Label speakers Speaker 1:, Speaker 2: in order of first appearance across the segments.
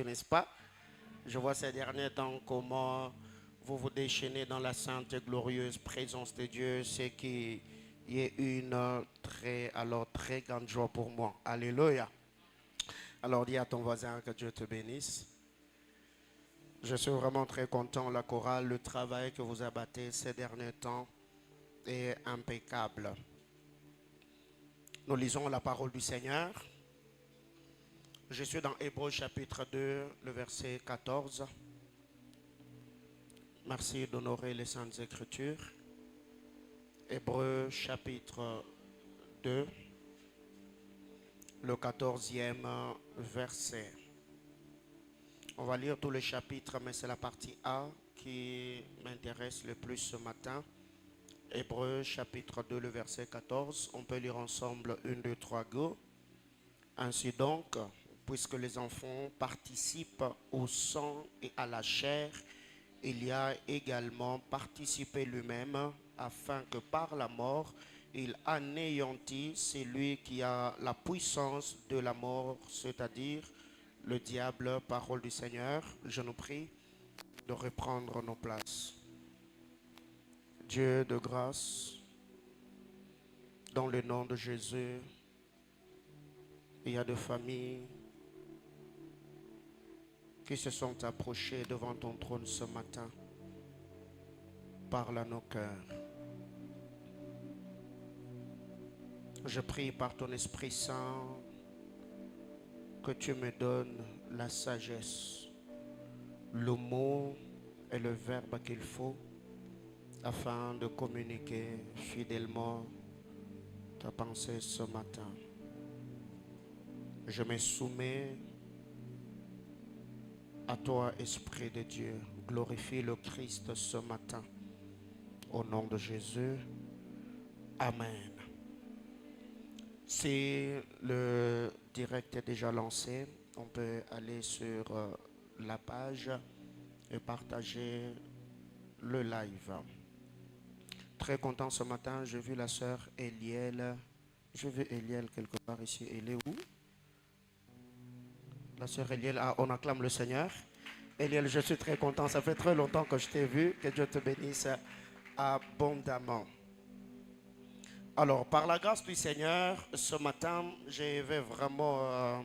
Speaker 1: Dieu, n'est-ce pas? Je vois ces derniers temps comment vous vous déchaînez dans la sainte et glorieuse présence de Dieu, c'est qu'il y ait une très grande joie pour moi. Alléluia. Alors dis à ton voisin que Dieu te bénisse. Je suis vraiment très content, la chorale, le travail que vous abattez ces derniers temps est impeccable. Nous lisons la parole du Seigneur. Je suis dans Hébreux chapitre 2, le verset 14. Merci d'honorer les Saintes Écritures. Hébreux chapitre 2, le 14e verset. On va lire tout le chapitre, mais c'est la partie A qui m'intéresse le plus ce matin. Hébreux chapitre 2, le verset 14. On peut lire ensemble 1, 2, 3, go. Ainsi donc, puisque les enfants participent au sang et à la chair, il y a également participé lui-même, afin que par la mort, il anéantit celui qui a la puissance de la mort, c'est-à-dire le diable. Parole du Seigneur. Je nous prie de reprendre nos places. Dieu de grâce, dans le nom de Jésus, il y a des familles qui se sont approchées devant ton trône ce matin. Parle à nos cœurs. Je prie par ton Esprit Saint que tu me donnes la sagesse, le mot et le verbe qu'il faut afin de communiquer fidèlement ta pensée ce matin. Je me soumets à toi, Esprit de Dieu. Glorifie le Christ ce matin. Au nom de Jésus. Amen. Si le direct est déjà lancé, on peut aller sur la page et partager le live. Très content ce matin, j'ai vu la sœur Eliel. J'ai vu Eliel quelque part ici. Elle est où? La sœur Eliel, on acclame le Seigneur. Eliel, je suis très content. Ça fait très longtemps que je t'ai vu. Que Dieu te bénisse abondamment. Alors, par la grâce du Seigneur, ce matin, je vais vraiment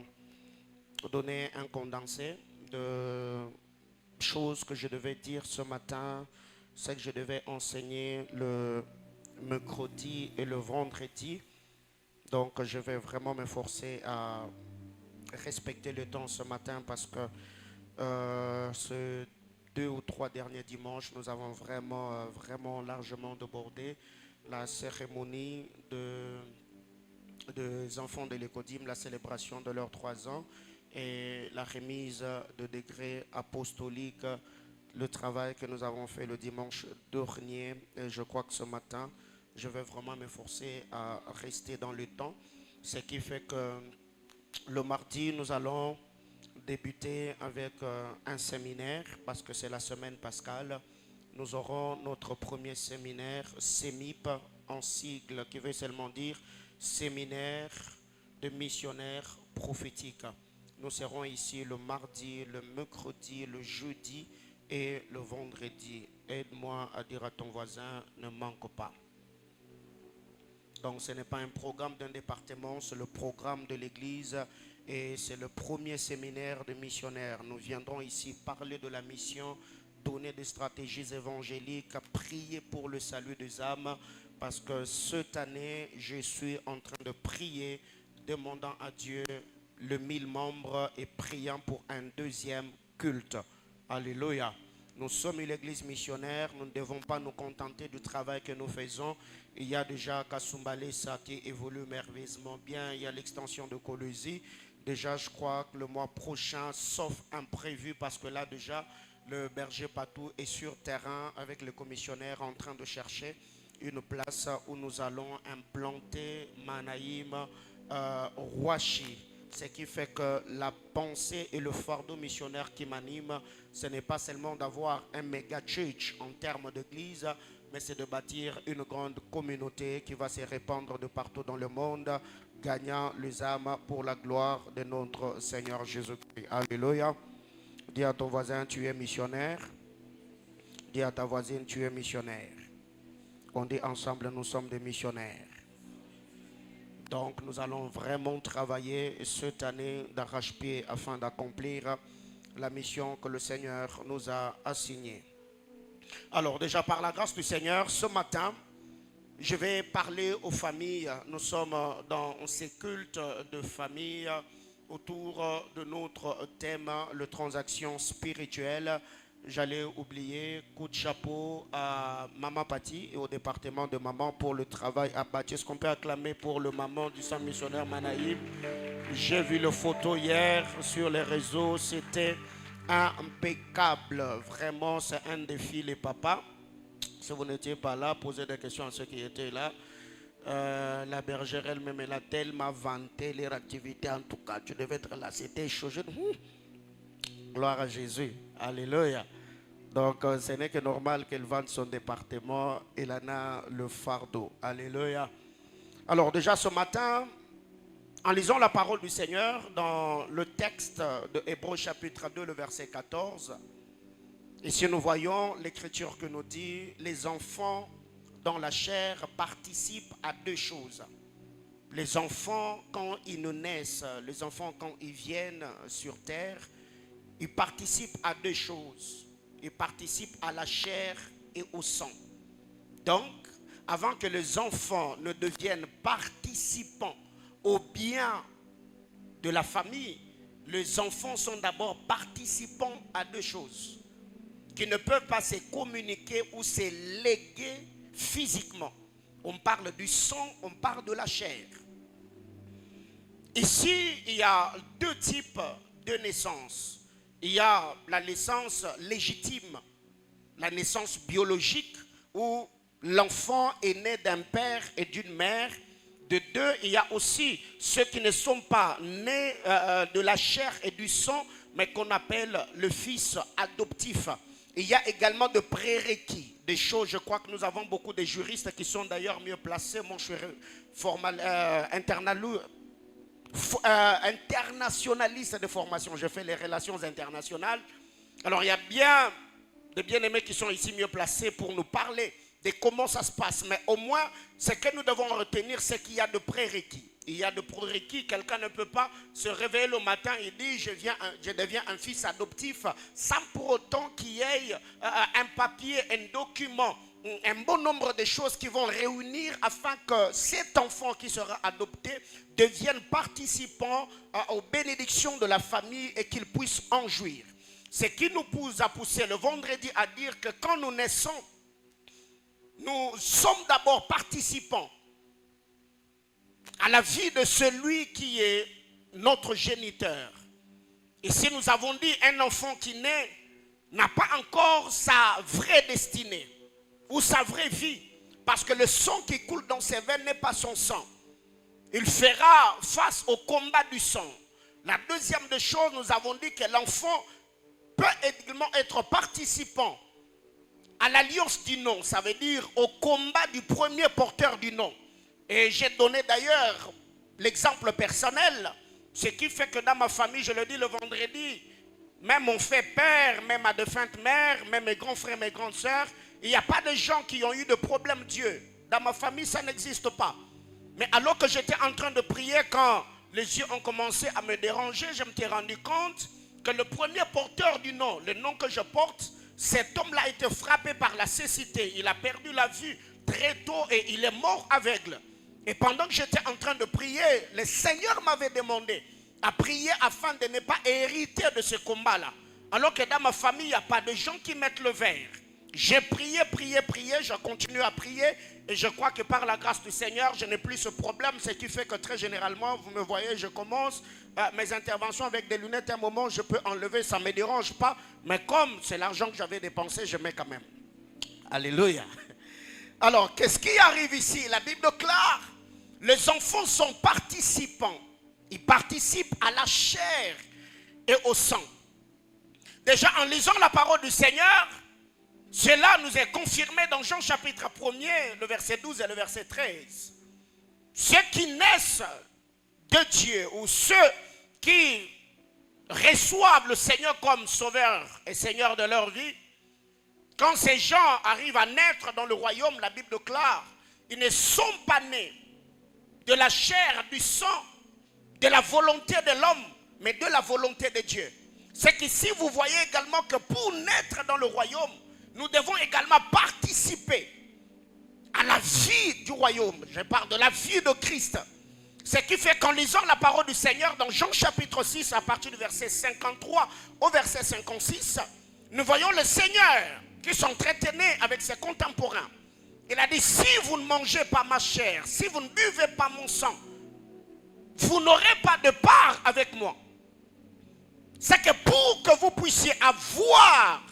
Speaker 1: donner un condensé de choses que je devais dire ce matin. C'est que je devais enseigner le mercredi et le vendredi. Donc, je vais vraiment m'efforcer à respecter le temps ce matin parce que ces 2 ou 3 derniers dimanches, nous avons vraiment largement débordé la cérémonie des enfants de l'Écodime, la célébration de leurs 3 ans et la remise de degrés apostoliques, le travail que nous avons fait le dimanche dernier. Et je crois que ce matin, je vais vraiment m'efforcer à rester dans le temps, ce qui fait que le mardi, nous allons débuter avec un séminaire parce que c'est la semaine pascale. Nous aurons notre premier séminaire SEMIP en sigle qui veut seulement dire séminaire de missionnaires prophétiques. Nous serons ici le mardi, le mercredi, le jeudi et le vendredi. Aide-moi à dire à ton voisin, ne manque pas. Donc ce n'est pas un programme d'un département, c'est le programme de l'église et c'est le premier séminaire de missionnaires. Nous viendrons ici parler de la mission, donner des stratégies évangéliques, prier pour le salut des âmes parce que cette année, je suis en train de prier, demandant à Dieu le 1000 membres et priant pour un deuxième culte. Alléluia. Nous sommes une église missionnaire, nous ne devons pas nous contenter du travail que nous faisons. Il y a déjà Kasumbalesa qui évolue merveilleusement bien, il y a l'extension de Colosie. Déjà, je crois que le mois prochain, sauf imprévu, parce que là déjà, le berger Patou est sur terrain avec les commissionnaires en train de chercher une place où nous allons implanter Manaïm Rouachi. Ce qui fait que la pensée et le fardeau missionnaire qui m'anime, ce n'est pas seulement d'avoir un méga church en termes d'église, mais c'est de bâtir une grande communauté qui va se répandre de partout dans le monde, gagnant les âmes pour la gloire de notre Seigneur Jésus-Christ. Alléluia. Dis à ton voisin, tu es missionnaire. Dis à ta voisine, tu es missionnaire. On dit ensemble, nous sommes des missionnaires. Donc, nous allons vraiment travailler cette année d'arrache-pied afin d'accomplir la mission que le Seigneur nous a assignée. Alors, déjà par la grâce du Seigneur, ce matin, je vais parler aux familles. Nous sommes dans ces cultes de famille autour de notre thème, le transaction spirituelle. J'allais oublier, coup de chapeau à Maman Patti et au département de Maman pour le travail abattu. Est-ce qu'on peut acclamer pour le maman du centre missionnaire Manaïm? J'ai vu les photos hier sur les réseaux, c'était impeccable. Vraiment, c'est un défi les papas. Si vous n'étiez pas là, posez des questions à ceux qui étaient là. La bergère elle-même, elle a tellement vanté leur activité. En tout cas, tu devais être là. C'était chaud. Gloire à Jésus. Alléluia. Donc, ce n'est que normal qu'elle vende son département. Elle en a le fardeau. Alléluia. Alors, déjà ce matin, en lisant la parole du Seigneur dans le texte de Hébreux chapitre 2, le verset 14, ici nous voyons l'écriture que nous dit, les enfants dans la chair participent à deux choses. Les enfants, quand ils nous naissent, les enfants, quand ils viennent sur terre, ils participent à deux choses. Ils participent à la chair et au sang. Donc, avant que les enfants ne deviennent participants au bien de la famille, les enfants sont d'abord participants à deux choses qui ne peuvent pas se communiquer ou se léguer physiquement. On parle du sang, on parle de la chair. Ici, il y a deux types de naissance. Il y a la naissance légitime, la naissance biologique, où l'enfant est né d'un père et d'une mère. De deux, il y a aussi ceux qui ne sont pas nés de la chair et du sang, mais qu'on appelle le fils adoptif. Il y a également de prérequis, des choses, je crois que nous avons beaucoup de juristes qui sont d'ailleurs mieux placés. Moi, je suis internationaliste de formation, je fais les relations internationales. Alors il y a bien des bien-aimés qui sont ici mieux placés pour nous parler de comment ça se passe. Mais au moins, ce que nous devons retenir, c'est qu'il y a de prérequis. Il y a de prérequis. Quelqu'un ne peut pas se réveiller le matin et dire je deviens un fils adoptif sans pour autant qu'il y ait un papier, un document, un bon nombre de choses qui vont réunir afin que cet enfant qui sera adopté devienne participant aux bénédictions de la famille et qu'il puisse en jouir. Ce qui nous pousse à pousser le vendredi à dire que quand nous naissons, nous sommes d'abord participants à la vie de celui qui est notre géniteur. Et si nous avons dit un enfant qui naît n'a pas encore sa vraie destinée ou sa vraie vie, parce que le sang qui coule dans ses veines n'est pas son sang. Il fera face au combat du sang. La deuxième des choses, nous avons dit que l'enfant peut également être participant à l'alliance du nom, ça veut dire au combat du premier porteur du nom. Et j'ai donné d'ailleurs l'exemple personnel, ce qui fait que dans ma famille, je le dis le vendredi, même mon fait père, même ma défunte mère, même mes grands frères, mes grandes sœurs, il n'y a pas de gens qui ont eu de problème Dieu. Dans ma famille, ça n'existe pas. Mais alors que j'étais en train de prier, quand les yeux ont commencé à me déranger, je me suis rendu compte que le premier porteur du nom, le nom que je porte, cet homme-là a été frappé par la cécité. Il a perdu la vue très tôt et il est mort aveugle. Et pendant que j'étais en train de prier, le Seigneur m'avait demandé à prier afin de ne pas hériter de ce combat-là. Alors que dans ma famille, il n'y a pas de gens qui mettent le verre. J'ai prié, je continue à prier et je crois que par la grâce du Seigneur, je n'ai plus ce problème, ce qui fait que très généralement, vous me voyez, je commence mes interventions avec des lunettes, un moment, je peux enlever, ça ne me dérange pas, mais comme c'est l'argent que j'avais dépensé, je mets quand même. Alléluia. Alors, qu'est-ce qui arrive ici? La Bible déclare, les enfants sont participants, ils participent à la chair et au sang. Déjà, en lisant la parole du Seigneur, cela nous est confirmé dans Jean chapitre 1er, le verset 12 et le verset 13. Ceux qui naissent de Dieu ou ceux qui reçoivent le Seigneur comme sauveur et Seigneur de leur vie, quand ces gens arrivent à naître dans le royaume, la Bible déclare, ils ne sont pas nés de la chair, du sang, de la volonté de l'homme, mais de la volonté de Dieu. C'est qu'ici, vous voyez également que pour naître dans le royaume, nous devons également participer à la vie du royaume. Je parle de la vie de Christ. Ce qui fait qu'en lisant la parole du Seigneur dans Jean chapitre 6, à partir du verset 53 au verset 56, nous voyons le Seigneur qui s'entretenait avec ses contemporains. Il a dit, si vous ne mangez pas ma chair, si vous ne buvez pas mon sang, vous n'aurez pas de part avec moi. C'est que pour que vous puissiez avoir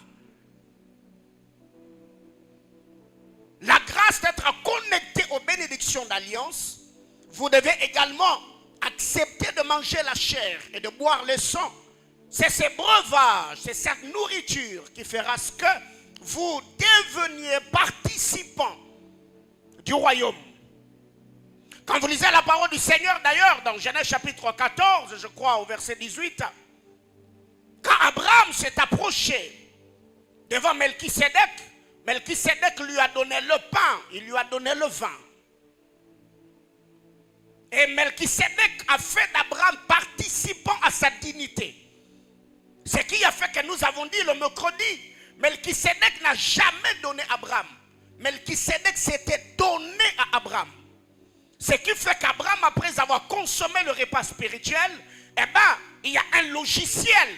Speaker 1: la grâce d'être connecté aux bénédictions d'alliance, vous devez également accepter de manger la chair et de boire le sang. C'est ces breuvages, c'est cette nourriture qui fera ce que vous deveniez participants du royaume. Quand vous lisez la parole du Seigneur d'ailleurs, dans Genèse chapitre 14, je crois au verset 18, quand Abraham s'est approché devant Melchisédek, Melchisédek lui a donné le pain, il lui a donné le vin. Et Melchisédek a fait d'Abraham participant à sa dignité. Ce qui a fait que nous avons dit le mercredi, Melchisédek n'a jamais donné à Abraham. Melchisédek s'était donné à Abraham. Ce qui fait qu'Abraham, après avoir consommé le repas spirituel, eh ben, il y a un logiciel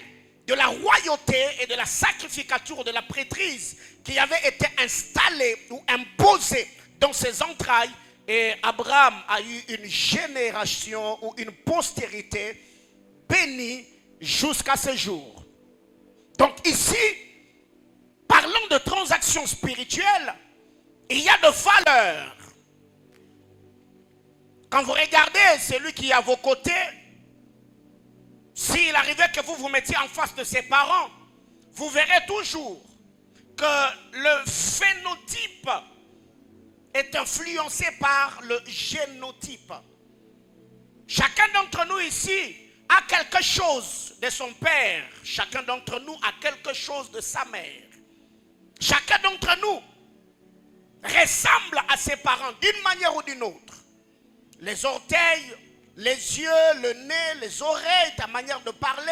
Speaker 1: de la royauté et de la sacrificature de la prêtrise qui avait été installé ou imposé dans ses entrailles. Et Abraham a eu une génération ou une postérité bénie jusqu'à ce jour. Donc ici, parlant de transactions spirituelles, il y a de valeurs. Quand vous regardez celui qui est à vos côtés, s'il arrivait que vous vous mettiez en face de ses parents, vous verrez toujours que le phénotype est influencé par le génotype. Chacun d'entre nous ici a quelque chose de son père. Chacun d'entre nous a quelque chose de sa mère. Chacun d'entre nous ressemble à ses parents d'une manière ou d'une autre. Les orteils, les yeux, le nez, les oreilles, ta manière de parler,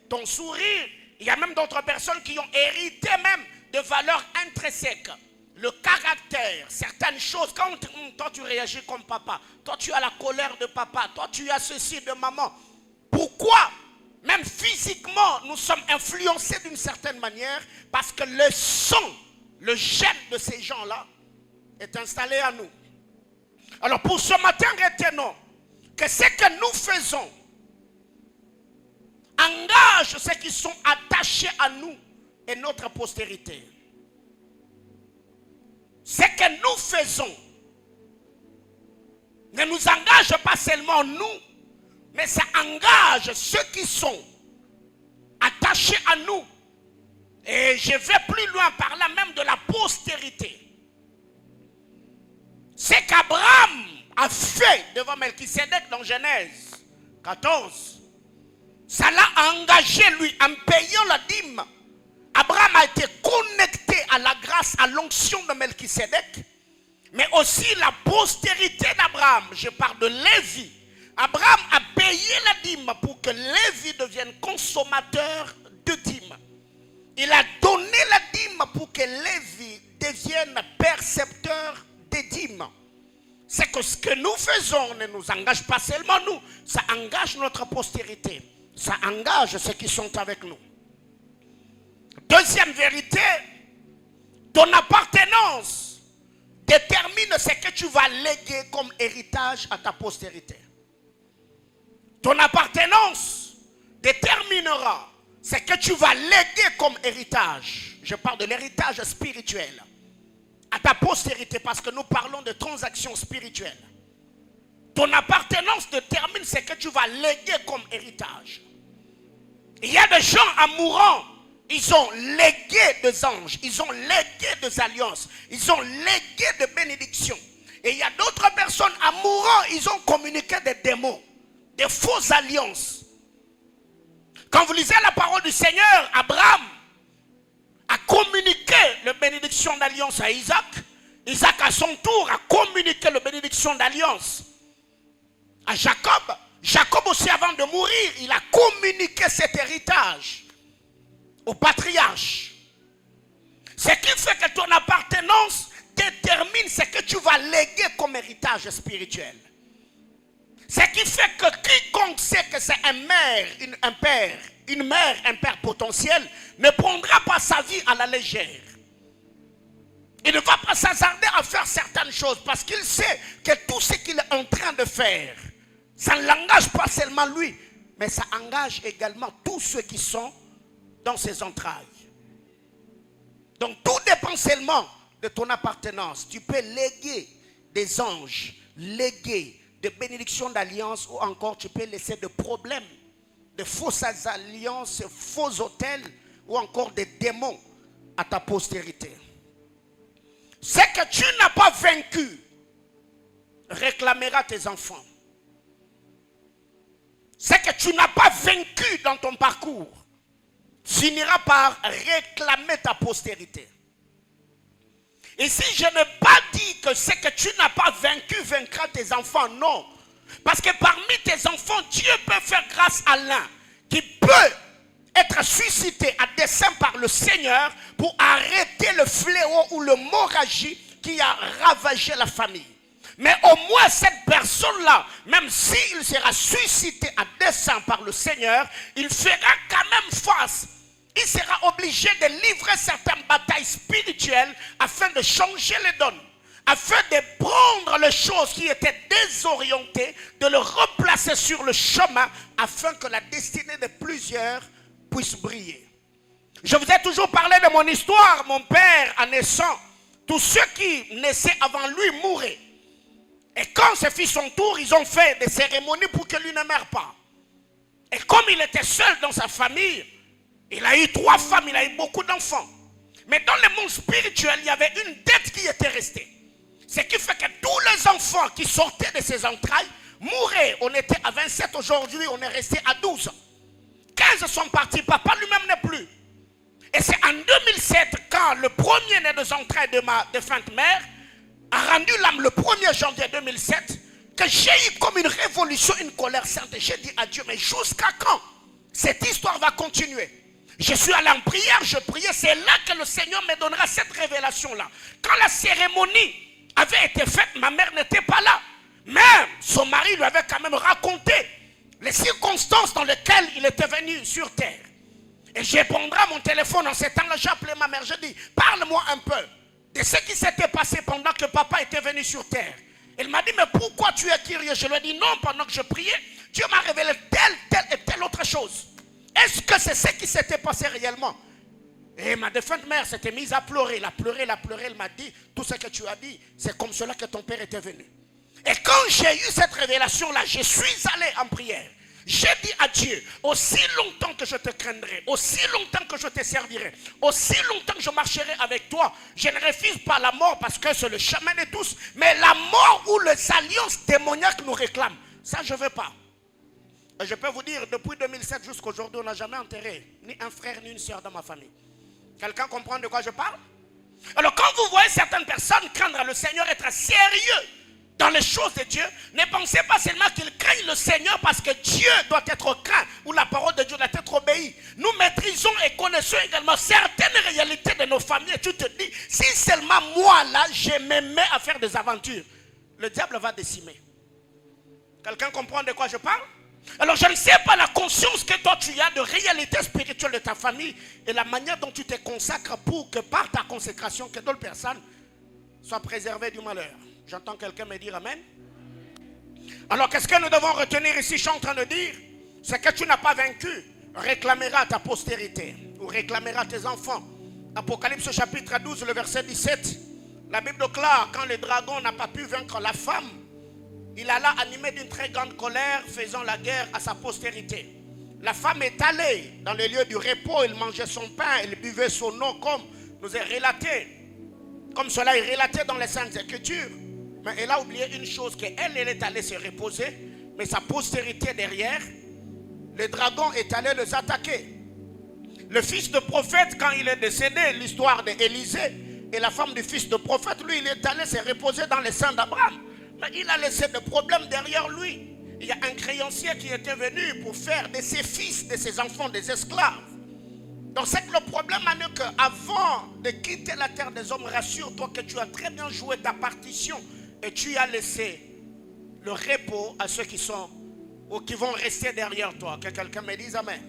Speaker 1: ton sourire. Il y a même d'autres personnes qui ont hérité même de valeurs intrinsèques. Le caractère, certaines choses, quand toi tu réagis comme papa, toi tu as la colère de papa, toi tu as ceci de maman. Pourquoi? Même physiquement, nous sommes influencés d'une certaine manière parce que le sang, le gène de ces gens-là est installé à nous. Alors pour ce matin, retenons que ce que nous faisons engage ceux qui sont attachés à nous et notre postérité. Ce que nous faisons ne nous engage pas seulement nous, mais ça engage ceux qui sont attachés à nous. Et je vais plus loin par là même de la postérité. Ce qu'Abraham a fait devant Melchisédek dans Genèse 14, ça l'a engagé lui en payant la dîme. Abraham a été connecté à la grâce, à l'onction de Melchisédek, mais aussi la postérité d'Abraham. Je parle de Lévi. Abraham a payé la dîme pour que Lévi devienne consommateur de dîme. Il a donné la dîme pour que Lévi devienne percepteur des dîmes. C'est que ce que nous faisons ne nous engage pas seulement nous, ça engage notre postérité. Ça engage ceux qui sont avec nous. Deuxième vérité, ton appartenance détermine ce que tu vas léguer comme héritage à ta postérité. Ton appartenance déterminera ce que tu vas léguer comme héritage. Je parle de l'héritage spirituel à ta postérité parce que nous parlons de transactions spirituelles. Ton appartenance détermine ce que tu vas léguer comme héritage. Il y a des gens en mourant, ils ont légué des anges, ils ont légué des alliances, ils ont légué des bénédictions. Et il y a d'autres personnes en mourant, ils ont communiqué des démons, des fausses alliances. Quand vous lisez la parole du Seigneur, Abraham a communiqué la bénédiction d'alliance à Isaac. Isaac à son tour a communiqué la bénédiction d'alliance à Jacob. Jacob aussi, avant de mourir, il a communiqué cet héritage au patriarche. Ce qui fait que ton appartenance détermine ce que tu vas léguer comme héritage spirituel. Ce qui fait que quiconque sait que c'est un père potentiel, ne prendra pas sa vie à la légère. Il ne va pas s'hasarder à faire certaines choses parce qu'il sait que tout ce qu'il est en train de faire, ça ne l'engage pas seulement lui, mais ça engage également tous ceux qui sont dans ses entrailles. Donc tout dépend seulement de ton appartenance. Tu peux léguer des anges, léguer des bénédictions d'alliance, ou encore tu peux laisser des problèmes, de fausses alliances, faux autels, ou encore des démons à ta postérité. Ce que tu n'as pas vaincu réclamera tes enfants. Ce que tu n'as pas vaincu dans ton parcours finira par réclamer ta postérité. Ici, je n'ai pas dit que ce que tu n'as pas vaincu vaincra tes enfants, non. Parce que parmi tes enfants, Dieu peut faire grâce à l'un qui peut être suscité à dessein par le Seigneur pour arrêter le fléau ou l'hémorragie qui a ravagé la famille. Mais au moins cette personne-là, même s'il sera suscité à dessein par le Seigneur, il fera quand même face. Il sera obligé de livrer certaines batailles spirituelles afin de changer les donnes, afin de prendre les choses qui étaient désorientées, de les replacer sur le chemin, afin que la destinée de plusieurs puisse briller. Je vous ai toujours parlé de mon histoire. Mon père, en naissant, tous ceux qui naissaient avant lui mouraient. Et quand ce fut son tour, ils ont fait des cérémonies pour que lui ne meure pas. Et comme il était seul dans sa famille, il a eu 3 femmes, il a eu beaucoup d'enfants. Mais dans le monde spirituel, il y avait une dette qui était restée. Ce qui fait que tous les enfants qui sortaient de ses entrailles mouraient. On était à 27, aujourd'hui on est resté à 12. 15 sont partis, papa lui-même n'est plus. Et c'est en 2007, quand le premier-né des entrailles de ma défunte mère a rendu l'âme le 1er janvier 2007, que j'ai eu comme une révolution, une colère sainte. Et j'ai dit à Dieu, mais jusqu'à quand cette histoire va continuer? Je suis allé en prière, je priais, c'est là que le Seigneur me donnera cette révélation-là. Quand la cérémonie avait été faite, ma mère n'était pas là. Mais son mari lui avait quand même raconté les circonstances dans lesquelles il était venu sur terre. Et je prendrai mon téléphone en ce temps-là, j'ai appelé ma mère, je dis, parle-moi un peu de ce qui s'était passé pendant que papa était venu sur terre. Elle m'a dit, mais pourquoi tu es curieux? Je lui ai dit, non, pendant que je priais, Dieu m'a révélé telle et telle autre chose. Est-ce que c'est ce qui s'était passé réellement? Et ma défunte mère s'était mise à pleurer. Elle a pleuré, elle m'a dit, tout ce que tu as dit, c'est comme cela que ton père était venu. Et quand j'ai eu cette révélation-là, je suis allé en prière. J'ai dit à Dieu, aussi longtemps que je te craindrai, aussi longtemps que je te servirai, aussi longtemps que je marcherai avec toi, je ne refuse pas la mort parce que c'est le chemin de tous, mais la mort ou les alliances démoniaques nous réclament. Ça, je ne veux pas. Et je peux vous dire, depuis 2007 jusqu'à aujourd'hui, on n'a jamais enterré ni un frère ni une soeur dans ma famille. Quelqu'un comprend de quoi je parle? Alors quand vous voyez certaines personnes craindre le Seigneur, être sérieux dans les choses de Dieu, ne pensez pas seulement qu'ils craignent le Seigneur parce que Dieu doit être craint ou la parole de Dieu doit être obéie. Nous maîtrisons et connaissons également certaines réalités de nos familles. Et tu te dis, si seulement moi là, je me mets à faire des aventures, le diable va décimer. Quelqu'un comprend de quoi je parle? Alors je ne sais pas la conscience que toi tu as de réalité spirituelle de ta famille et la manière dont tu te consacres pour que par ta consécration, que d'autres personnes soient préservées du malheur. J'entends quelqu'un me dire amen. Alors qu'est-ce que nous devons retenir ici? Je suis en train de dire, ce que tu n'as pas vaincu réclamera ta postérité ou réclamera tes enfants. Apocalypse chapitre 12, le verset 17. La Bible déclare, quand le dragon n'a pas pu vaincre la femme, il alla animé d'une très grande colère, faisant la guerre à sa postérité. La femme est allée dans le lieu du repos, elle mangeait son pain, elle buvait son eau, comme nous est relaté. Comme cela est relaté dans les Saintes Écritures. Mais elle a oublié une chose, qu'elle est allée se reposer, mais sa postérité derrière le dragon est allé les attaquer. Le fils de prophète, quand il est décédé, l'histoire d'Élisée et la femme du fils de prophète, lui, il est allé se reposer dans les seins d'Abraham. Mais il a laissé des problèmes derrière lui. Il y a un créancier qui était venu pour faire de ses fils, de ses enfants, des esclaves. Donc c'est que le problème est qu'avant de quitter la terre des hommes, rassure-toi que tu as très bien joué ta partition et tu as laissé le repos à ceux qui sont ou qui vont rester derrière toi. Que quelqu'un me dise amen.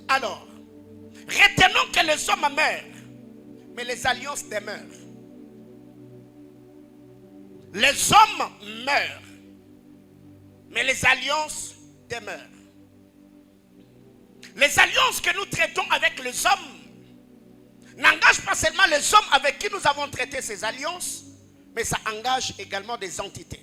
Speaker 1: Alors, retenons que les hommes meurent, mais les alliances demeurent. Les hommes meurent, mais les alliances demeurent. Les alliances que nous traitons avec les hommes n'engagent pas seulement les hommes avec qui nous avons traité ces alliances, mais ça engage également des entités.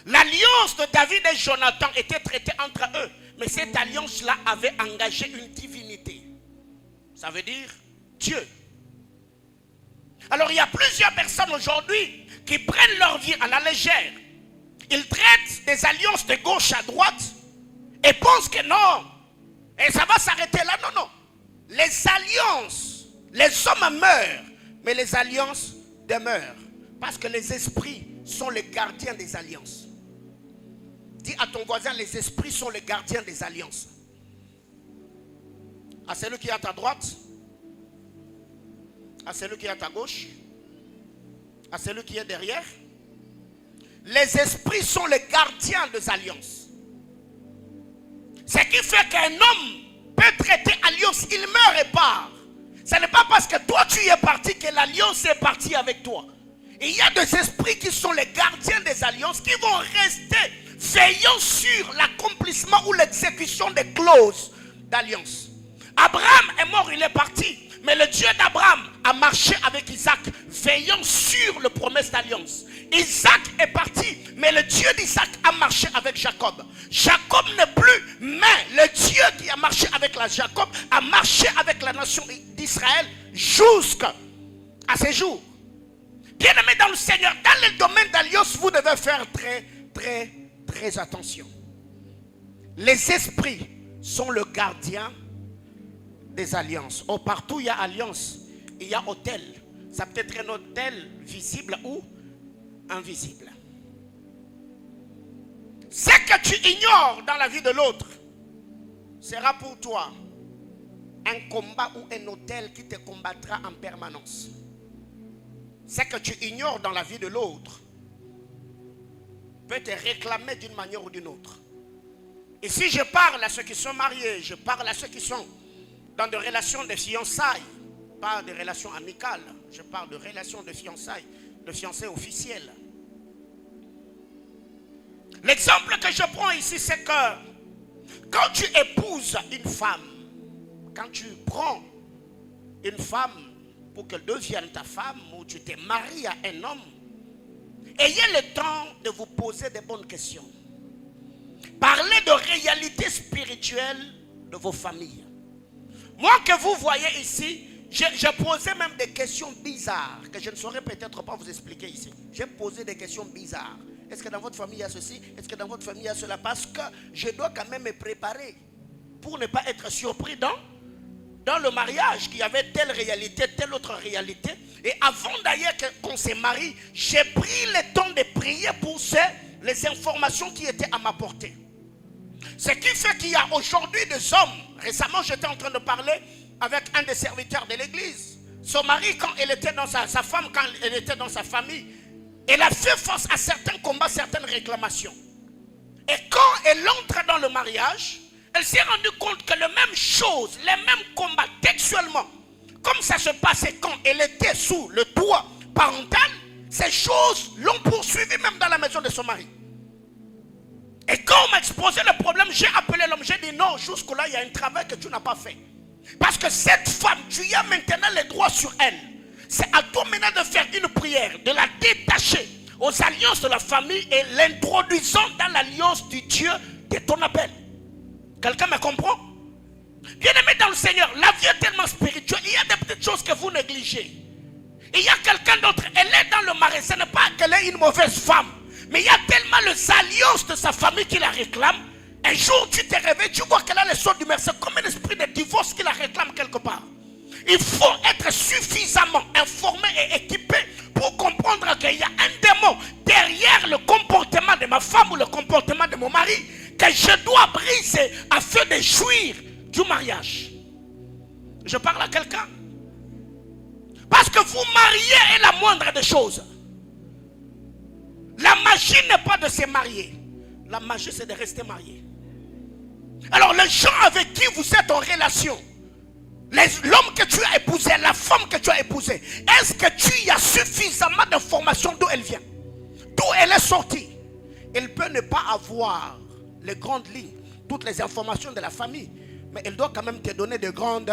Speaker 1: L'alliance de David et Jonathan était traitée entre eux, mais cette alliance-là avait engagé une divinité. Ça veut dire Dieu. Alors il y a plusieurs personnes aujourd'hui qui prennent leur vie à la légère. Ils traitent des alliances de gauche à droite et pensent que non, et ça va s'arrêter là. Non, non. Les alliances, les hommes meurent, mais les alliances demeurent. Parce que les esprits sont les gardiens des alliances. Dis à ton voisin, les esprits sont les gardiens des alliances. À celui qui est à ta droite, à celui qui est à ta gauche, à celui qui est derrière. Les esprits sont les gardiens des alliances. Ce qui fait qu'un homme peut traiter alliance, il meurt et part. Ce n'est pas parce que toi tu es parti que l'alliance est partie avec toi. Il y a des esprits qui sont les gardiens des alliances qui vont rester veillant sur l'accomplissement ou l'exécution des clauses d'alliance. Abraham est mort, il est parti. Mais le Dieu d'Abraham a marché avec Isaac, veillant sur la promesse d'alliance. Isaac est parti, mais le Dieu d'Isaac a marché avec Jacob. Jacob n'est plus, mais le Dieu qui a marché avec Jacob a marché avec la nation d'Israël jusqu'à ce jour. Bien-aimés dans le Seigneur, dans le domaine d'alliance, vous devez faire très attention. Les esprits sont le gardien des alliances. Oh, partout il y a alliance, il y a autel. Ça peut être un autel visible ou invisible. Ce que tu ignores dans la vie de l'autre sera pour toi un combat ou un autel qui te combattra en permanence. Ce que tu ignores dans la vie de l'autre peut te réclamer d'une manière ou d'une autre. Et si je parle à ceux qui sont mariés, je parle à ceux qui sont dans des relations de fiançailles, pas de relations amicales, je parle de relations de fiançailles, de fiançailles officielles. L'exemple que je prends ici, c'est que quand tu épouses une femme, quand tu prends une femme pour qu'elle devienne ta femme, ou tu te maries à un homme, ayez le temps de vous poser des bonnes questions. Parlez de réalité spirituelle de vos familles. Moi que vous voyez ici, j'ai posé même des questions bizarres que je ne saurais peut-être pas vous expliquer ici. J'ai posé des questions bizarres. Est-ce que dans votre famille il y a ceci? Est-ce que dans votre famille il y a cela? Parce que je dois quand même me préparer pour ne pas être surpris dans le mariage qu'il y avait telle réalité, telle autre réalité. Et avant d'ailleurs qu'on se marie, j'ai pris le temps de prier pour les informations qui étaient à ma portée. Ce qui fait qu'il y a aujourd'hui des hommes. Récemment, j'étais en train de parler avec un des serviteurs de l'église. Son mari, quand elle était dans sa femme, quand elle était dans sa famille, elle a fait face à certains combats, certaines réclamations. Et quand elle entre dans le mariage, elle s'est rendue compte que les mêmes choses, les mêmes combats textuellement, comme ça se passait quand elle était sous le toit parental, ces choses l'ont poursuivi même dans la maison de son mari. Et quand on m'a exposé le problème, j'ai appelé l'homme, j'ai dit non, jusque-là, il y a un travail que tu n'as pas fait. Parce que cette femme, tu as maintenant les droits sur elle. C'est à toi maintenant de faire une prière, de la détacher aux alliances de la famille et l'introduisant dans l'alliance du Dieu de ton appel. Quelqu'un me comprend? Bien-aimé dans le Seigneur, la vie est tellement spirituelle, il y a des petites choses que vous négligez. Il y a quelqu'un d'autre, elle est dans le marais, ce n'est pas qu'elle est une mauvaise femme, Mais il y a tellement les alliances de sa famille qui la réclament. Un jour, tu te réveilles, tu vois qu'elle a les sorts du mer. C'est comme un esprit de divorce qui la réclame quelque part. Il faut être suffisamment informé et équipé pour comprendre qu'il y a un démon derrière le comportement de ma femme ou le comportement de mon mari que je dois briser afin de jouir du mariage. Je parle à quelqu'un. Parce que vous marier est la moindre des choses. La magie n'est pas de se marier. La magie, c'est de rester marié. Alors les gens avec qui vous êtes en relation, l'homme que tu as épousé, la femme que tu as épousée, est-ce que tu y as suffisamment d'informations d'où elle vient, d'où elle est sortie? Elle peut ne pas avoir les grandes lignes, toutes les informations de la famille, mais elle doit quand même te donner de grandes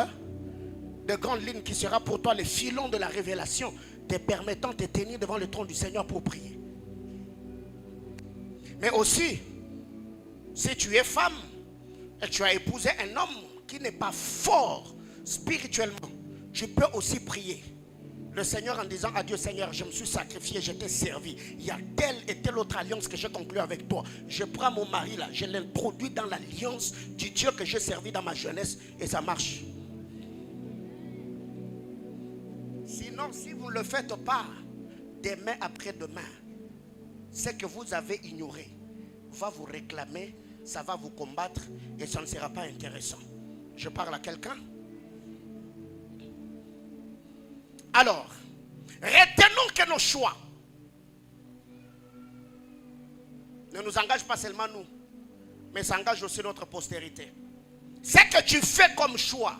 Speaker 1: lignes qui sera pour toi le filon de la révélation, te permettant de tenir devant le trône du Seigneur pour prier. Mais aussi, si tu es femme et tu as épousé un homme qui n'est pas fort spirituellement, tu peux aussi prier le Seigneur en disant à Dieu: Seigneur, je me suis sacrifié, je t'ai servi. Il y a telle et telle autre alliance que j'ai conclue avec toi. Je prends mon mari là, je l'introduis dans l'alliance du Dieu que j'ai servi dans ma jeunesse et ça marche. Sinon, si vous ne le faites pas, demain après-demain, ce que vous avez ignoré va vous réclamer, ça va vous combattre et ça ne sera pas intéressant. Je parle à quelqu'un. Alors, retenons que nos choix ne nous engagent pas seulement nous, mais ça engage aussi notre postérité. Ce que tu fais comme choix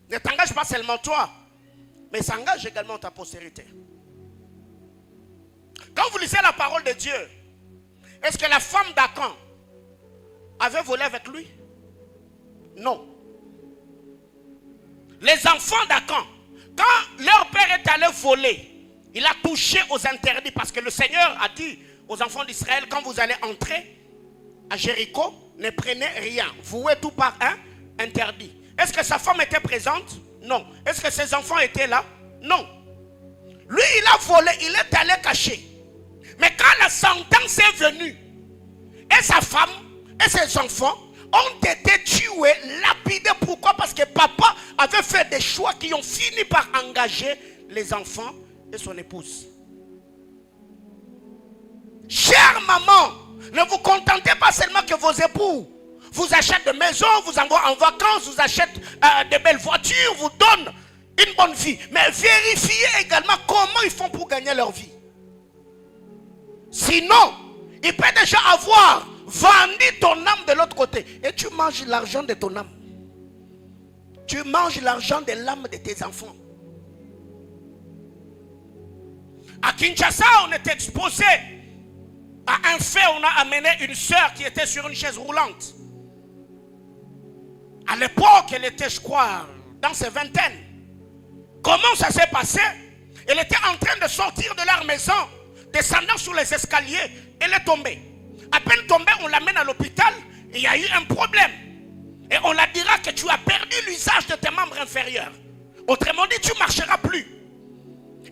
Speaker 1: ne t'engage pas seulement toi, mais ça engage également ta postérité. Quand vous lisez la parole de Dieu, est-ce que la femme d'Akan avait volé avec lui? Non. Les enfants d'Akan, quand leur père est allé voler, il a touché aux interdits, parce que le Seigneur a dit aux enfants d'Israël: quand vous allez entrer à Jéricho, ne prenez rien, vouez tout par un interdit. Est-ce que sa femme était présente? Non. Est-ce que ses enfants étaient là? Non. Lui, il a volé, il est allé cacher. Mais quand la sentence est venue, et sa femme et ses enfants ont été tués, lapidés. Pourquoi? Parce que papa avait fait des choix qui ont fini par engager les enfants et son épouse. Chère maman, ne vous contentez pas seulement que vos époux vous achètent des maisons, vous envoient en vacances, vous achètent de belles voitures, vous donnent une bonne vie. Mais vérifiez également comment ils font pour gagner leur vie. Sinon, il peut déjà avoir vendu ton âme de l'autre côté. Et tu manges l'argent de ton âme. Tu manges l'argent de l'âme de tes enfants. À Kinshasa, on était exposé à un fait. On a amené une sœur qui était sur une chaise roulante. À l'époque, elle était, je crois, dans ses vingtaines. Comment ça s'est passé? Elle était en train de sortir de leur maison, descendant sur les escaliers, elle est tombée. À peine tombée, on l'amène à l'hôpital, et il y a eu un problème. Et on la dira que tu as perdu l'usage de tes membres inférieurs. Autrement dit, tu ne marcheras plus.